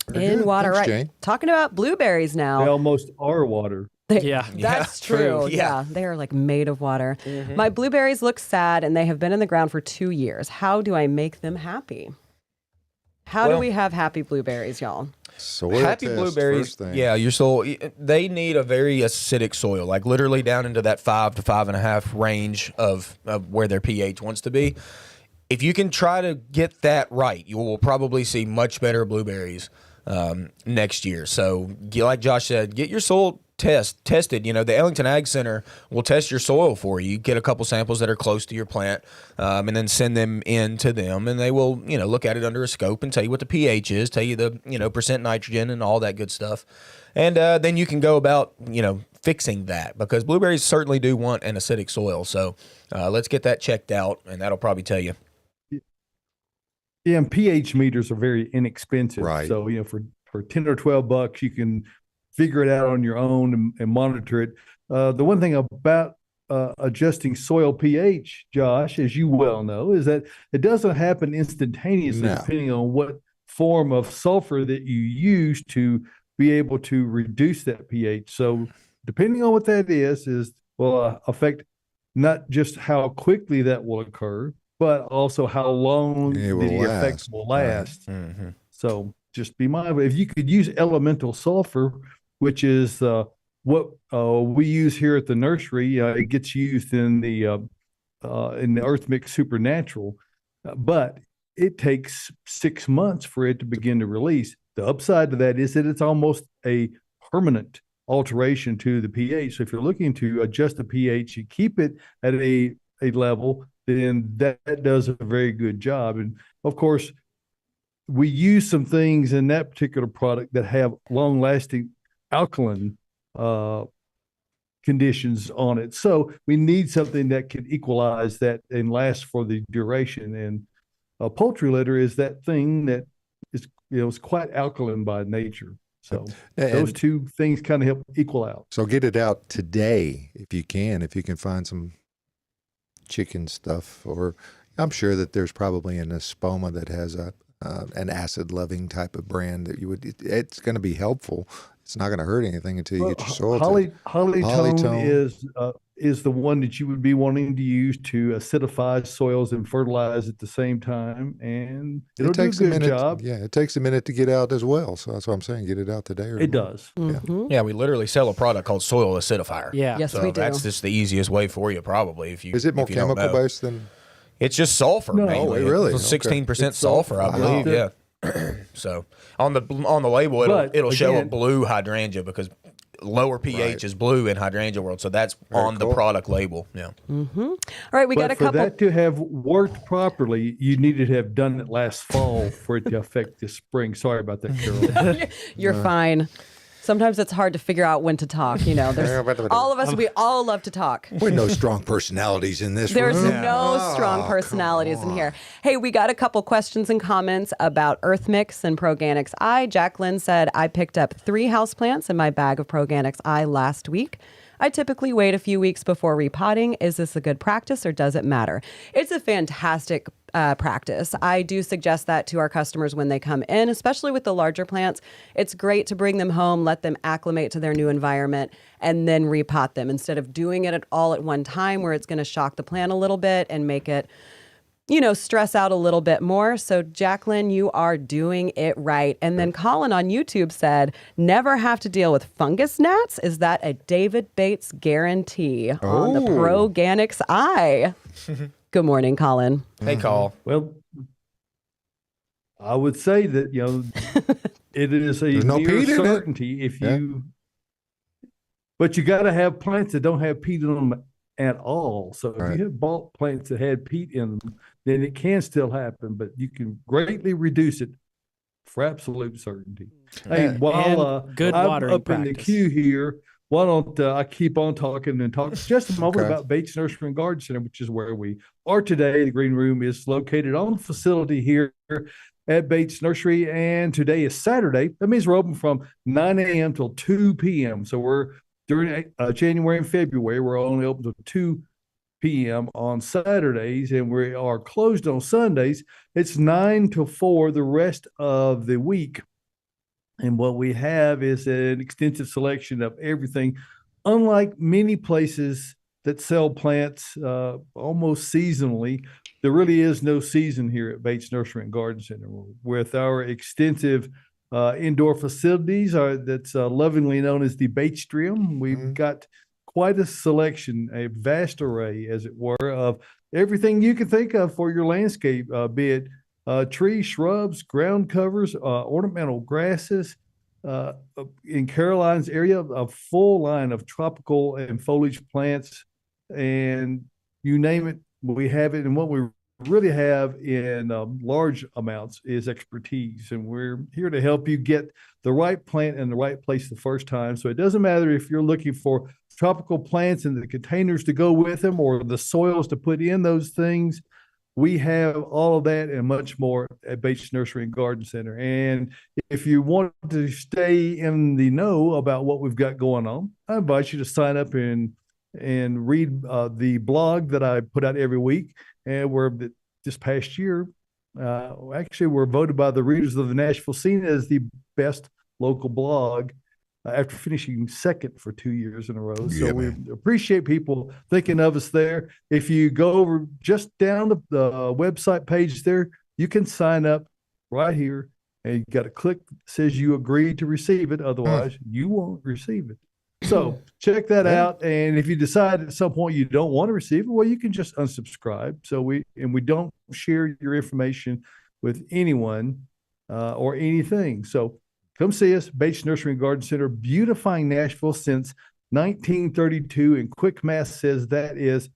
Very In good. water, Thanks, right? Jane. Talking about blueberries They now. almost are water. Yeah. That's true. true. Yeah. Yeah, they are like made of water. My blueberries look sad, and they have been in the ground for 2 years. How do I make them happy? How do Well- we have happy blueberries, y'all? Soil Happy test, blueberries, first thing. yeah, your soil, they need a very acidic soil, like literally down into that 5 to 5.5 range of where their pH wants to be. If you can try to get that right, you will probably see much better blueberries next year. So, like Josh said, get your soil tested. The Ellington Ag Center will test your soil for you. Get a couple samples that are close to your plant, and then send them in to them, and they will, look at it under a scope and tell you what the pH is, tell you the, percent nitrogen and all that good stuff. And then you can go about, fixing that, because blueberries certainly do want an acidic soil. So let's get that checked out, and that'll probably tell you. Yeah, and pH meters are very inexpensive. Right. So, for 10 or 12 bucks, you can figure it out on your own and monitor it. The one thing about adjusting soil pH, Josh, as you well know, is that it doesn't happen instantaneously, No. depending on what form of sulfur that you use to be able to reduce that pH. So, depending on what that will affect not just how quickly that will occur, but also how long It the will effects last. will last. Mm-hmm. So just be mindful. If you could use elemental sulfur, which is what we use here at the nursery, it gets used in the Earth Mix Supernatural, but it takes 6 months for it to begin to release. The upside to that is that it's almost a permanent alteration to the pH. So if you're looking to adjust the pH, you keep it at a level, then that does a very good job. And of course, we use some things in that particular product that have long-lasting alkaline conditions on it. So we need something that can equalize that and last for the duration. And poultry litter is that thing that is quite alkaline by nature. So those And two things kind of help equal out. so get it out today if you can find some chicken stuff, or I'm sure that there's probably an Espoma that has an acid loving type of brand that it's going to be helpful. It's not going to hurt anything until you get your soil tested. Hollytone is the one that you would be wanting to use to acidify soils and fertilize at the same time, and it'll do a good job. Yeah, it takes a minute to get out as well. So that's what I'm saying. Get it out today. Or It tomorrow. does. Yeah, we literally sell a product called soil acidifier. Yeah. Yes, So we do. that's just the easiest way for you, probably. If you Is it more if you don't chemical know. based than? It's just sulfur. No. mainly. Oh, really? It's Okay. 16% It's sulfur, I sulfur. believe. Wow. Yeah. So on the label, But it'll show a again- blue hydrangea, because lower pH Right. is blue in hydrangea world. So that's Very on the cool. product label. Yeah. All right, we got But a for couple. that to have worked properly, you needed to have done it last fall for it to affect this spring. Sorry about that, Carol. You're fine. Sometimes it's hard to figure out when to talk. There's all of us. We all love to talk. We're no strong personalities in this There's room. no strong personalities in here. Hey, we got a couple questions and comments about Earth Mix and Proganics I. Jacqueline said, I picked up 3 houseplants in my bag of Proganics I last week. I typically wait a few weeks before repotting. Is this a good practice or does it matter? It's a fantastic practice. I do suggest that to our customers when they come in, especially with the larger plants. It's great to bring them home, let them acclimate to their new environment, and then repot them instead of doing it all at one time where it's going to shock the plant a little bit and make it, stress out a little bit more. So Jacqueline, you are doing it right. And then Colin on YouTube said, never have to deal with fungus gnats. Is that a David Bates guarantee on the Proganics Eye? Good morning, Colin. Hey, Call. Well, I would say that, it is a no near peat in it. certainty if you, but you got to have plants that don't have peat in them at all. So if you have bought plants that had peat in them, then it can still happen, but you can greatly reduce it for absolute certainty. Hey, while good I'm watering up in the practice. queue here, why don't I keep on talking and talk just a moment about Bates Nursery and Garden Center, which is where we are today. The Green Room is located on the facility here at Bates Nursery, and today is Saturday. That means we're open from 9 a.m. till 2 p.m. So we're during January and February, we're only open till 2 p.m. on Saturdays, and we are closed on Sundays. It's 9 till 4 the rest of the week. And what we have is an extensive selection of everything. Unlike many places that sell plants almost seasonally, there really is no season here at Bates Nursery and Garden Center. With our extensive indoor facilities that's lovingly known as the Batestrium, we've got quite a selection, a vast array, as it were, of everything you can think of for your landscape, be it trees, shrubs, ground covers, ornamental grasses. In Caroline's area, a full line of tropical and foliage plants, and you name it, we have it. And what we really have in large amounts is expertise, and we're here to help you get the right plant in the right place the first time. So it doesn't matter if you're looking for tropical plants and the containers to go with them or the soils to put in those things. We have all of that and much more at Bates Nursery and Garden Center. And if you want to stay in the know about what we've got going on, I invite you to sign up and read the blog that I put out every week. And this past year, actually, we're voted by the readers of the Nashville Scene as the best local blog after finishing second for 2 years in a row. So we appreciate people thinking of us there. If you go over just down the website page there, you can sign up right here, and you got to click that says you agreed to receive it. Otherwise, you won't receive it. So check that out. And if you decide at some point you don't want to receive it, well, you can just unsubscribe. So we don't share your information with anyone or anything. So come see us, Bates Nursery and Garden Center, beautifying Nashville since 1932. And quick math says that is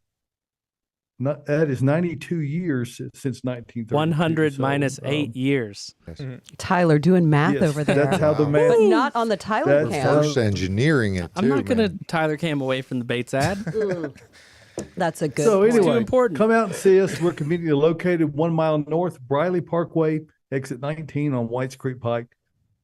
92 years since 1932. 100 minus 8 years. Yes. Tyler doing math Yes, over there. that's how the math. But not on the Tyler That's cam. First engineering it, too. I'm not going to Tyler Cam away from the Bates ad. That's a good So point. anyway, too important. come out and see us. We're conveniently located 1 mile north, Briley Parkway, exit 19 on Whites Creek Pike.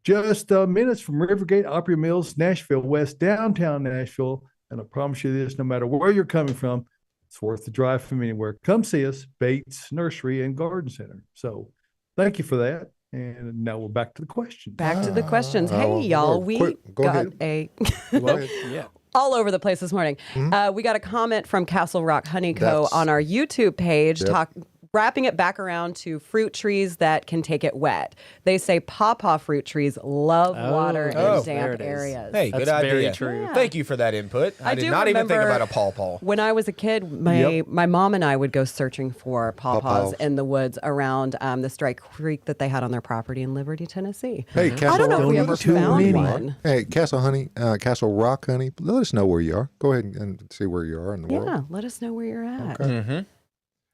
Just minutes from Rivergate, Opry Mills, Nashville West, downtown Nashville. And I promise you this, no matter where you're coming from, it's worth the drive from anywhere. Come see us, Bates Nursery and Garden Center. So thank you for that. And now we're back to the questions. Back to the questions. Hey, y'all, we go got ahead. Yeah. all over the place this morning. We got a comment from Castle Rock Honey Co. That's- on our YouTube page wrapping it back around to fruit trees that can take it wet. They say pawpaw fruit trees love water in there damp it is. areas. Hey, That's good idea. very true. Yeah. Thank you for that input. I did do not even think remember about a pawpaw. When I was a kid, my mom and I would go searching for pawpaws Pawpaws. in the woods around the Strike Creek that they had on their property in Liberty, Tennessee. Hey, Castle, I don't know if we Don't ever eat too found many. one. Hey, Castle Rock Honey, let us know where you are. Go ahead and see where you are in the world. Yeah, let us know where you're at. Oh,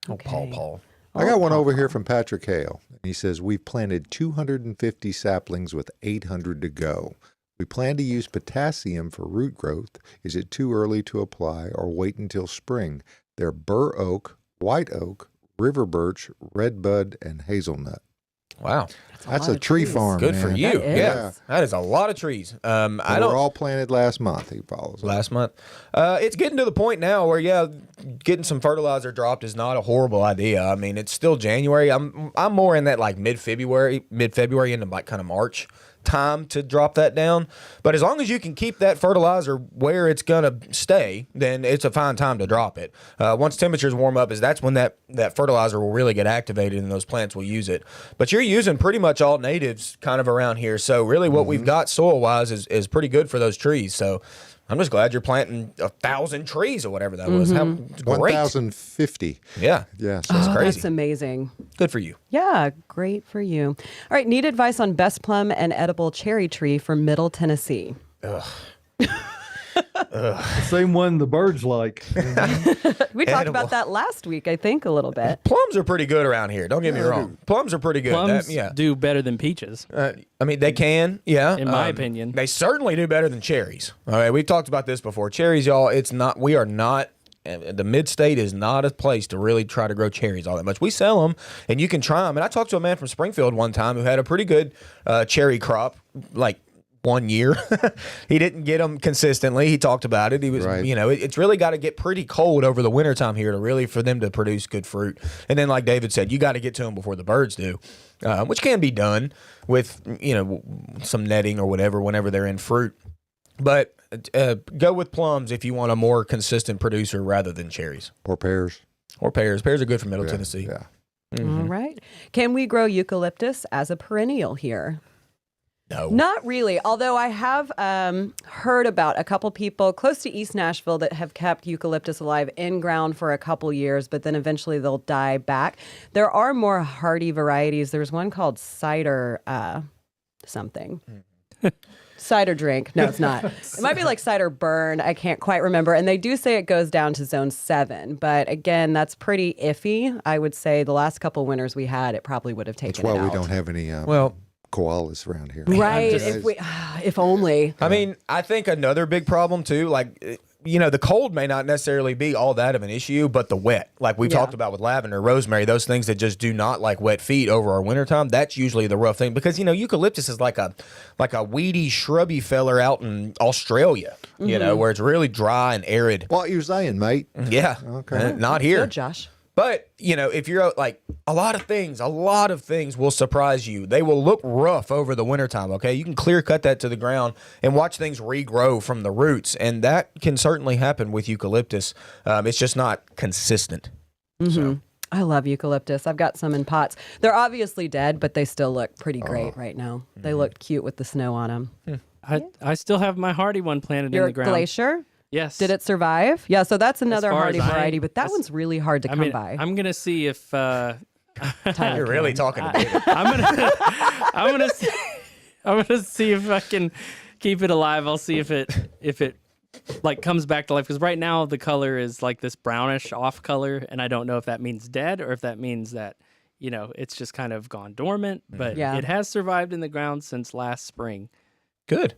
Okay. pawpaw. I got one over here from Patrick Hale. He says, we've planted 250 saplings with 800 to go. We plan to use potassium for root growth. Is it too early to apply or wait until spring? They're bur oak, white oak, river birch, red bud, and hazelnut. Wow. That's lot a of tree trees. farm. Good for man. you. That Yeah. is. That is a lot of trees. I They don't were all planted last month. He follows. last month. It's getting to the point now where getting some fertilizer dropped is not a horrible idea. I mean, it's still January. I'm more in that like mid-February into like kind of March time to drop that down. But as long as you can keep that fertilizer where it's gonna stay, then it's a fine time to drop it. Once temperatures warm up, that's when that fertilizer will really get activated and those plants will use it. But you're using pretty much all natives kind of around here, so really what we've got soil wise is pretty good for those trees. So I'm just glad you're planting 1,000 trees or whatever that was. Great. 1,050. Yeah. Yeah. So That's crazy. That's amazing. Good for you. Yeah, great for you. All right, need advice on best plum and edible cherry tree for Middle Tennessee. Same one the birds like. We talked Edible. about that last week, I think, a little bit. Plums are pretty good around here. Don't get me wrong. Plums are pretty good. Plums yeah. do better than peaches. I mean, they can, yeah. In my opinion. They certainly do better than cherries. All right, we've talked about this before. Cherries, y'all, we are not, the mid-state is not a place to really try to grow cherries all that much. We sell them, and you can try them. And I talked to a man from Springfield one time who had a pretty good cherry crop, like 1 year. He didn't get them consistently. He talked about it. He was, Right. It's really got to get pretty cold over the wintertime here to really for them to produce good fruit. And then, like David said, you got to get to them before the birds do, which can be done with, some netting or whatever whenever they're in fruit. But go with plums if you want a more consistent producer rather than cherries or pears. or pears. Pears are good for Middle Yeah, Tennessee. Yeah. All right. Can we grow eucalyptus as a perennial here? No. Not really, although I have heard about a couple people close to East Nashville that have kept eucalyptus alive in ground for a couple years, but then eventually they'll die back. There are more hardy varieties. There's one called cider something. Cider drink. No, it's not. It might be like cider burn. I can't quite remember. And they do say it goes down to zone 7. But again, that's pretty iffy. I would say the last couple winters we had, it probably would have That's taken why it we out. don't have any Well, koalas around here. Right. Just- If only. I mean, I think another big problem too, like, the cold may not necessarily be all that of an issue, but the wet, like we talked about with lavender, rosemary, those things that just do not like wet feet over our wintertime, that's usually the rough thing because, eucalyptus is like a weedy, shrubby feller out in Australia, where it's really dry and arid. What you saying, mate? Yeah. Okay. Not here. Good, Josh. But, if you're like a lot of things will surprise you. They will look rough over the wintertime, okay? You can clear cut that to the ground and watch things regrow from the roots. And that can certainly happen with eucalyptus. It's just not consistent. So. I love eucalyptus. I've got some in pots. They're obviously dead, but they still look pretty great right now. They looked cute with the snow on them. I still have my hardy one planted in Your the ground. glacier? Yes. Did it survive? Yeah, so that's another far hardy as I- variety, but that one's really hard to come by. I'm gonna see if Tyler You're really can. talking to David. I'm gonna see if I can keep it alive. I'll see if it like comes back to life because right now the color is like this brownish off color, and I don't know if that means dead or if that means that it's just kind of gone dormant. But Yeah. it has survived in the ground since last spring. Good.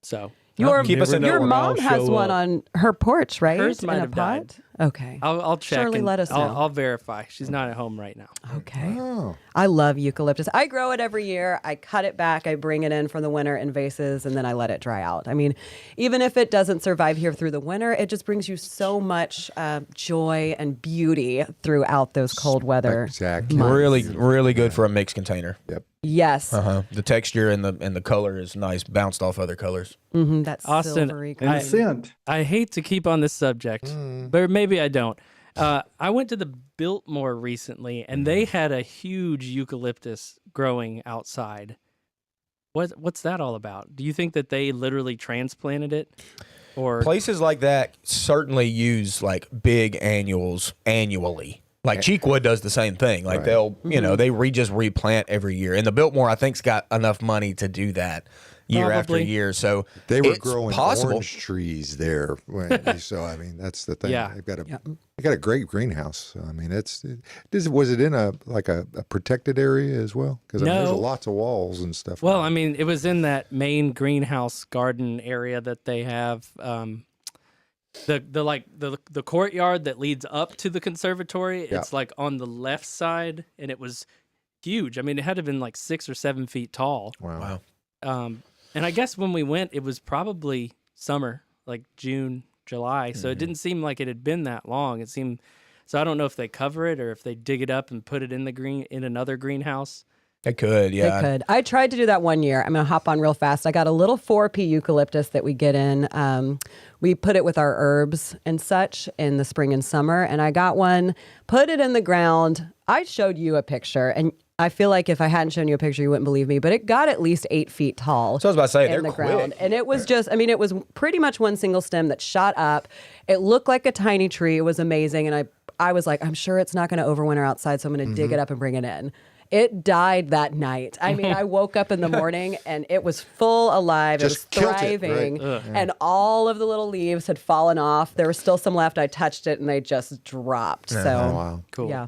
So Your, Keep us in your know when mom I'll has show one up. on her porch, right? Hers might In a have pot? died. Okay. I'll check. Surely and let us know. I'll verify. She's not at home right now. Okay. Oh. I love eucalyptus. I grow it every year. I cut it back. I bring it in from the winter in vases, and then I let it dry out. I mean, even if it doesn't survive here through the winter, it just brings you so much joy and beauty throughout those cold weather. Spectacular. Really, really good for a mixed container. Yep. Yes. The texture and the color is nice, bounced off other colors. That Austin, silvery And I- the scent. I hate to keep on this subject, but maybe I don't. I went to the Biltmore recently, and they had a huge eucalyptus growing outside. What's that all about? Do you think that they literally transplanted it, or Places like that certainly use like big annuals annually. Like Cheekwood does the same thing. Like Right. they'll, they just replant every year. And the Biltmore, I think's got enough money to do that year after Probably. year. So They were it's growing possible. orange trees there. So I mean, that's the thing. Yeah. They got a great greenhouse. I mean, was it in a protected area as well? Because there's No. lots of walls and stuff. well, I mean, it was in that main greenhouse garden area that they have. The courtyard that leads up to the conservatory. Yeah. It's like on the left side, and it was huge. I mean, it had to have been like 6 or 7 feet tall. Wow. And I guess when we went, it was probably summer, like June, July. So it didn't seem like it had been that long. It seemed so. I don't know if they cover it or if they dig it up and put it in another greenhouse. It could, yeah. It could. I tried to do that one year. I'm going to hop on real fast. I got a little 4P eucalyptus that we get in. We put it with our herbs and such in the spring and summer. And I got one, put it in the ground. I showed you a picture, and I feel like if I hadn't shown you a picture, you wouldn't believe me. But it got at least 8 feet tall. So I was about to say, in they're the quick. ground. And it was just, I mean, it was pretty much one single stem that shot up. It looked like a tiny tree. It was amazing. And I was like, I'm sure it's not going to overwinter outside, so I'm going to dig it up and bring it in. It died that night. I mean, I woke up in the morning and it was full alive. Just it was killed it, thriving. right? And all of the little leaves had fallen off. There was still some left. I touched it and they just dropped. So, Wow. Cool. yeah.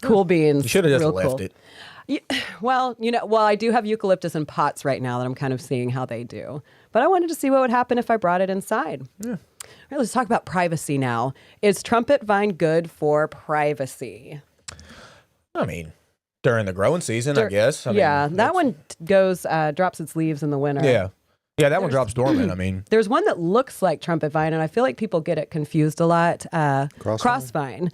Cool beans. You should have just Real left cool. it. Well, I do have eucalyptus in pots right now that I'm kind of seeing how they do. But I wanted to see what would happen if I brought it inside. Yeah. All right, let's talk about privacy now. Is trumpet vine good for privacy? I mean, during the growing season, I guess. I mean, that one drops its leaves in the winter. Yeah. Yeah, that one drops dormant. I mean, There's one that looks like trumpet vine, and I feel like people get it confused a lot. Crossvine.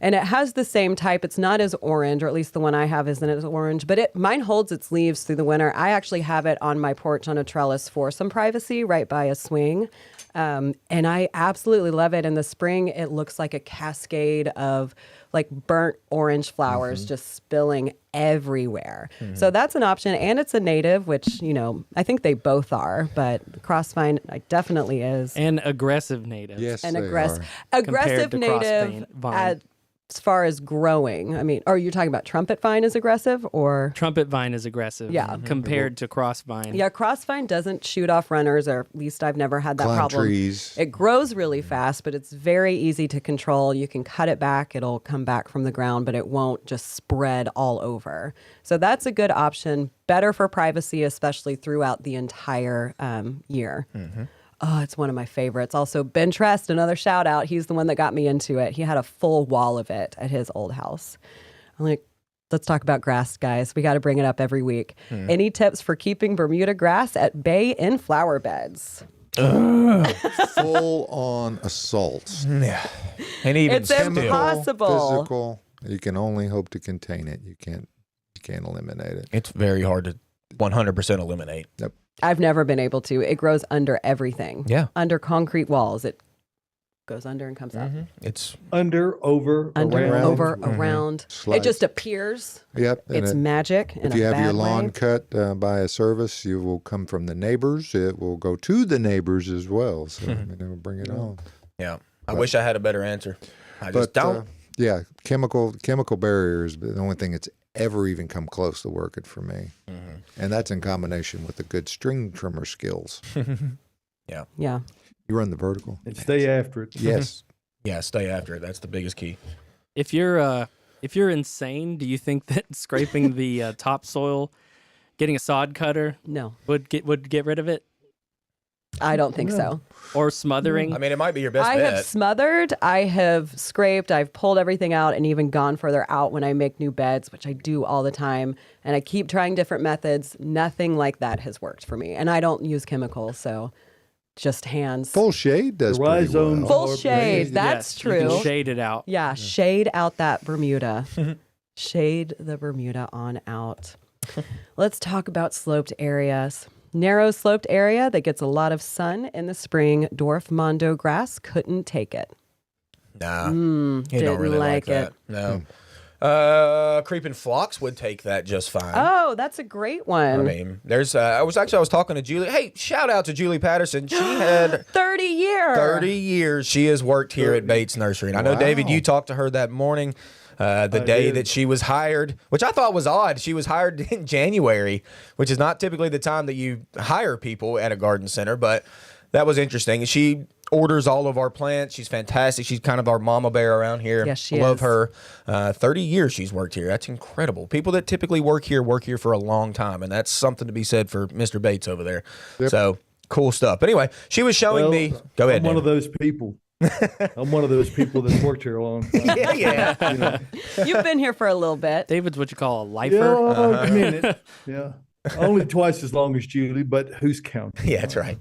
And it has the same type. It's not as orange, or at least the one I have isn't as orange, but mine holds its leaves through the winter. I actually have it on my porch on a trellis for some privacy right by a swing. And I absolutely love it. In the spring, it looks like a cascade of like burnt orange flowers just spilling everywhere. So that's an option. And it's a native, which, I think they both are, but crossvine definitely is. And aggressive native. Yes, An they aggressive to native vine. as far as growing. I mean, are you talking about trumpet vine is aggressive or? Trumpet vine is aggressive compared to cross vine. Yeah, crossvine doesn't shoot off runners, or at least I've never had that Climb problem. trees. It grows really fast, but it's very easy to control. You can cut it back, it'll come back from the ground, but it won't just spread all over. So that's a good option, better for privacy, especially throughout the entire year. Oh, it's one of my favorites. Also, Ben Trest, another shout out. He's the one that got me into it. He had a full wall of it at his old house. I'm like, let's talk about grass, guys. We got to bring it up every week. Any tips for keeping Bermuda grass at bay in flower beds? Full on assault. yeah. And even It's still. impossible. Physical. You can only hope to contain it. You can't eliminate it. It's very hard to 100% eliminate. Yep. I've never been able to. It grows under everything. Yeah. Under concrete walls. It goes under and comes up. It's Under, over, Under, around. over, around. Slides. It just appears. Yep. And It's magic. In if a you have bad your lawn way. cut by a service, you will come from the neighbors. It will go to the neighbors as well. So it will bring it on. yeah. I wish I had a better answer. I just don't. Yeah, chemical barriers, but the only thing that's ever even come close to working for me, and that's in combination with the good string trimmer skills. yeah. Yeah. You run the vertical. And stay after it. Yes. Yeah. Stay after it. That's the biggest key. If you're insane, do you think that scraping the topsoil, getting a sod cutter No, would get rid of it, I don't think so. or smothering? I mean, it might be your best I bet. have smothered, I have scraped, I've pulled everything out and even gone further out when I make new beds, which I do all the time. And I keep trying different methods. Nothing like that has worked for me. And I don't use chemicals, so just hands. Full shade does The pretty well. rhizomes Full are shade. pretty- That's Yes, you can true. shade it out. Yeah, shade out that Bermuda. Shade the Bermuda on out. Let's talk about sloped areas. Narrow sloped area that gets a lot of sun in the spring, dwarf mondo grass couldn't take it. Nah. You didn't don't really like like that. No. Creeping phlox would take that just fine. Oh, that's a great one. I mean, there's. I was talking to Julie. Hey, shout out to Julie Patterson. She had 30 years. 30 years. She has worked here at Bates Nursery, and I know David, you talked to her that morning. The day did. that she was hired, which I thought was odd. She was hired in January, which is not typically the time that you hire people at a garden center, but that was interesting. She orders all of our plants. She's fantastic. She's kind of our mama bear around here. Yes, she Love is. her. 30 years she's worked here. That's incredible. People that typically work here for a long time, and that's something to be said for Mr. Bates over there. So cool stuff. But anyway, she was showing Well, me. Go ahead. I'm one of David. those people. I'm one of those people that's worked here a long time. Yeah. You know. You've been here for a little bit. David's what you call a lifer. Yeah, a minute. Yeah. Only twice as long as Julie, but who's counting? Yeah, that's right.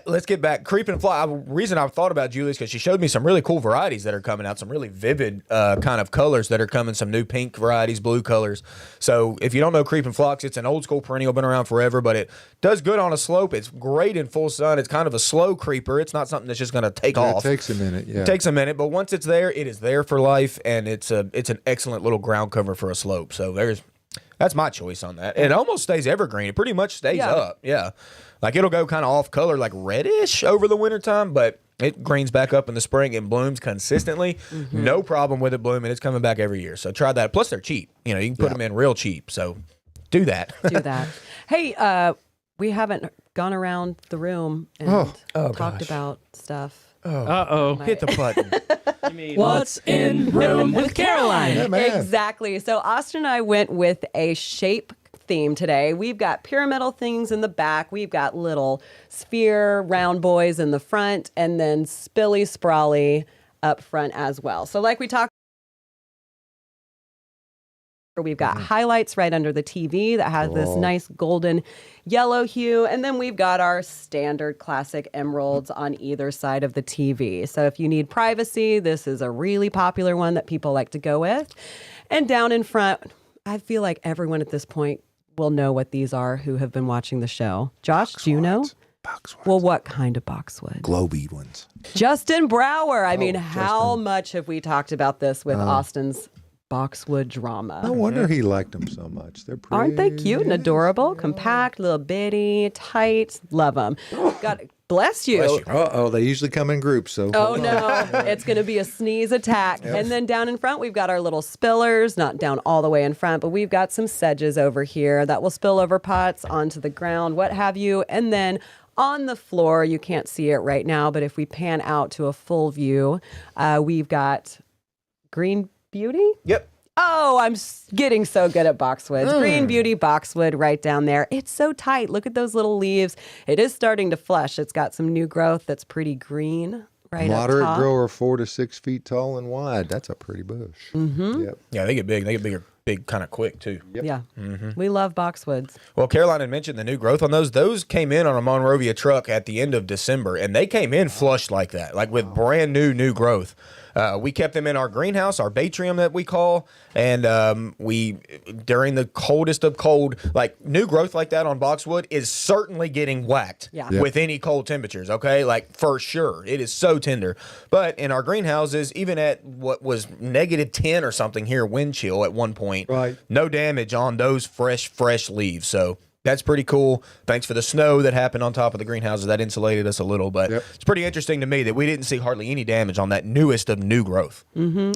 Let's get back. Creep and fly. The reason I thought about Julie is because she showed me some really cool varieties that are coming out, some really vivid kind of colors that are coming, some new pink varieties, blue colors. So if you don't know creep and phlox, it's an old school perennial, been around forever, but it does good on a slope. It's great in full sun. It's kind of a slow creeper. It's not something that's just going to take off. It takes a minute, yeah. It takes a minute, but once it's there, it is there for life, and it's an excellent little ground cover for a slope. So that's my choice on that. It almost stays evergreen. It pretty much stays up. Yeah. Like it'll go kind of off color, like reddish over the wintertime, but it greens back up in the spring and blooms consistently. No problem with it blooming. It's coming back every year. So try that. Plus they're cheap. You know, you can put them in real cheap. So do that. Do that. Hey, we haven't gone around the room and talked about stuff. Uh-oh. Hit the button. What's in room with Caroline? Yeah, man. Exactly. So Austin and I went with a shape theme today. We've got pyramidal things in the back. We've got little sphere round boys in the front, and then spilly sprawly up front as well. So like we talked, we've got highlights right under the TV that has this nice golden yellow hue. And then we've got our standard classic emeralds on either side of the TV. So if you need privacy, this is a really popular one that people like to go with. And down in front, I feel like everyone at this point will know what these are who have been watching the show. Josh, do you know? Boxwoods. Well, what kind of boxwood? Globe ones. Justin Brower. I mean, how much have we talked about this with Austin's boxwood drama? No wonder he liked them so much. They're pretty. Aren't they cute and adorable? Compact, little bitty, tight. Love them. God bless you. Uh-oh, they usually come in groups, so. Oh, no. It's going to be a sneeze attack. And then down in front, we've got our little spillers, not down all the way in front, but we've got some sedges over here that will spill over pots onto the ground, what have you. And then on the floor, you can't see it right now, but if we pan out to a full view, we've got Green Beauty. Yep. Oh, I'm getting so good at boxwoods. Green Beauty boxwood right down there. It's so tight. Look at those little leaves. It is starting to flush. It's got some new growth that's pretty green right Moderate up top. grower, 4 to 6 feet tall and wide. That's a pretty bush. Yep. Yeah, they get big. They get bigger, big kind of quick, too. Yeah. We love boxwoods. Well, Caroline had mentioned the new growth on those. Those came in on a Monrovia truck at the end of December, and they came in flush like that, like with brand new growth. We kept them in our greenhouse, our batrium that we call, and we, during the coldest of cold, like new growth like that on boxwood is certainly getting whacked with any cold temperatures, okay? Like for sure. It is so tender. But in our greenhouses, even at what was -10 or something here, wind chill at one point, no damage on those fresh leaves. So that's pretty cool. Thanks for the snow that happened on top of the greenhouses. That insulated us a little, but it's pretty interesting to me that we didn't see hardly any damage on that newest of new growth.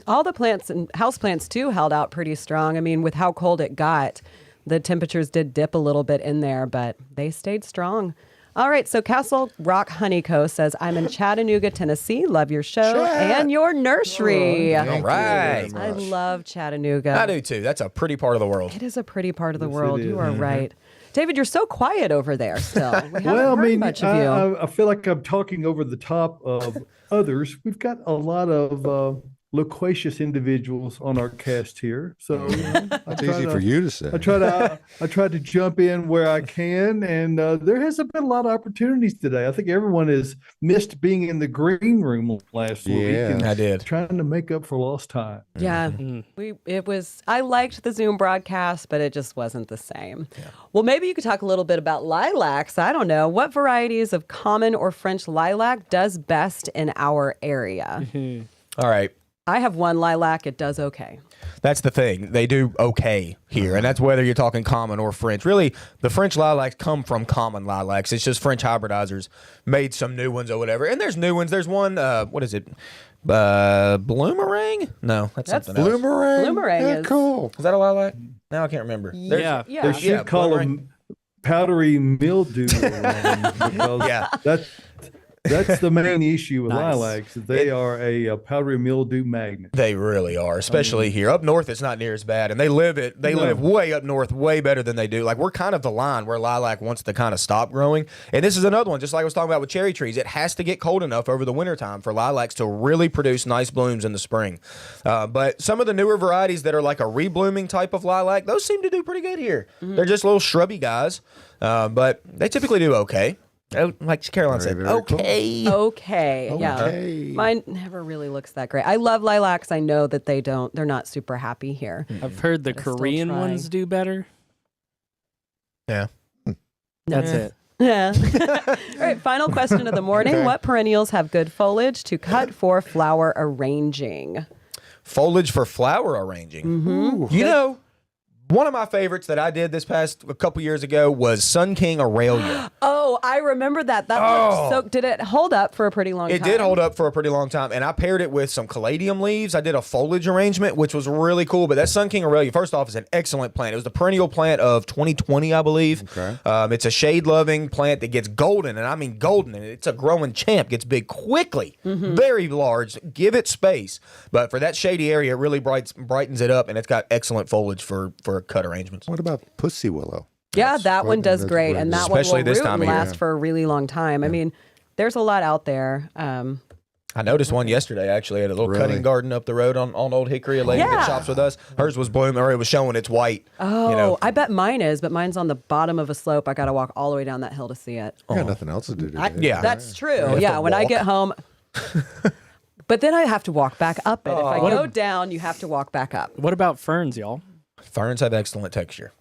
All the plants and house plants too held out pretty strong. I mean, with how cold it got, the temperatures did dip a little bit in there, but they stayed strong. All right, so Castle Rock Honeyco says, I'm in Chattanooga, Tennessee. Love your show and your nursery. All right. I love Chattanooga. I do too. That's a pretty part of the world. It is a pretty part of the world. You are right. David, you're so quiet over there still. We haven't heard much of you. I feel like I'm talking over the top of others. We've got a lot of loquacious individuals on our cast here, so It's easy for you to say. I try to jump in where I can, and there hasn't been a lot of opportunities today. I think everyone has missed being in the green room last week. And I did. trying to make up for lost time. Yeah, I liked the Zoom broadcast, but it just wasn't the same. Well, maybe you could talk a little bit about lilacs. I don't know. What varieties of common or French lilac does best in our area? All right. I have one lilac. It does okay. That's the thing. They do okay here, and that's whether you're talking common or French. Really, the French lilacs come from common lilacs. It's just French hybridizers made some new ones or whatever. And there's new ones. There's one, what is it? Bloomerang? No, that's something else. Bloomerang is cool. Is that a lilac? No, I can't remember. They should call them powdery mildew. Because That's the main issue with Nice. lilacs. They are a powdery mildew magnet. They really are, especially here. Up north, it's not near as bad, and they live way up north, way better than they do. Like, we're kind of the line where lilac wants to kind of stop growing. And this is another one, just like I was talking about with cherry trees. It has to get cold enough over the wintertime for lilacs to really produce nice blooms in the spring. But some of the newer varieties that are like a reblooming type of lilac, those seem to do pretty good here. They're just little shrubby guys, but they typically do okay. Like Caroline said, very okay. Okay. Yeah. Okay. Mine never really looks that great. I love lilacs. I know that they're not super happy here. I've heard the But I still Korean try. ones do better. Yeah. That's Eh. it. Yeah. All right. Final question of the morning. Okay. What perennials have good foliage to cut for flower arranging? Foliage for flower arranging. You know, one of my favorites that I did a couple years ago was Sun King Aurelia. Oh, I remember that. That looked so. Did it hold up for a pretty long time? It did hold up for a pretty long time, and I paired it with some caladium leaves. I did a foliage arrangement, which was really cool. But that Sun King Aurelia, first off, is an excellent plant. It was the perennial plant of 2020, I believe. Okay. It's a shade-loving plant that gets golden, and I mean golden, and it's a growing champ. Gets big quickly, very large. Give it space, but for that shady area, it really brightens it up, and it's got excellent foliage for cut arrangements. What about pussy willow? Yeah, that one does that's great, great. and that Especially one will this root time and of year. last for a really long time. I mean, there's a lot out there. I noticed one yesterday, actually, at a little Really? cutting garden up the road on Old Hickory. A lady Yeah. that shops with us, hers was blooming, or it was showing its white. Oh, you know. I bet mine is, but mine's on the bottom of a slope. I got to walk all the way down that hill to see it. You got nothing else to do today. Yeah. That's true. have Yeah, to when I walk. get home. But then I have to walk back up it. If I What go a- down, you have to walk back up. What about ferns, y'all? Ferns have excellent texture.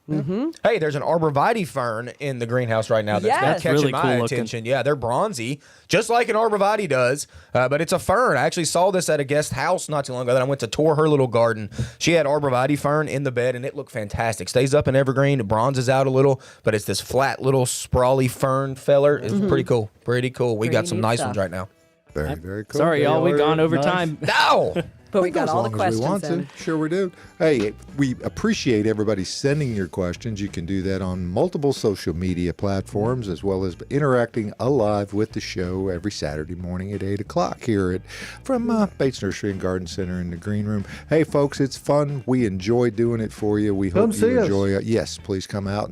Hey, there's an arborvitae fern in the greenhouse right now that's been Yes. catching Really my cool looking. attention. Yeah, they're bronzy, just like an arborvitae does, but it's a fern. I actually saw this at a guest house not too long ago. Then I went to tour her little garden. She had arborvitae fern in the bed, and it looked fantastic. Stays up in evergreen, it bronzes out a little, but it's this flat little sprawly fern feller. It's pretty cool. Pretty cool. We got Pretty some neat nice stuff. ones right now. Very, very cool. Sorry, y'all. We've are gone over nice. time. No! But we got As all the long as we want questions in. to. Sure we do. Hey, we appreciate everybody sending your questions. You can do that on multiple social media platforms as well as interacting alive with the show every Saturday morning at 8 o'clock here from Bates Nursery and Garden Center in the green room. Hey, folks, it's fun. We enjoy doing it for you. We Come hope you see us. enjoy it. Yes, please come out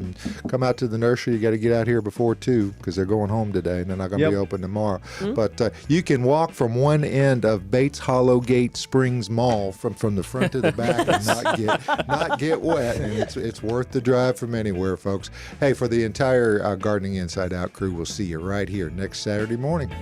to the nursery. You got to get out here before 2 because they're going home today and they're not going to be Yep. open tomorrow. But you can walk from one end of Bates Hollow Gate Springs Mall from the front to the back and not get wet, and it's worth the drive from anywhere, folks. Hey, for the entire Gardening Inside Out crew, we'll see you right here next Saturday morning.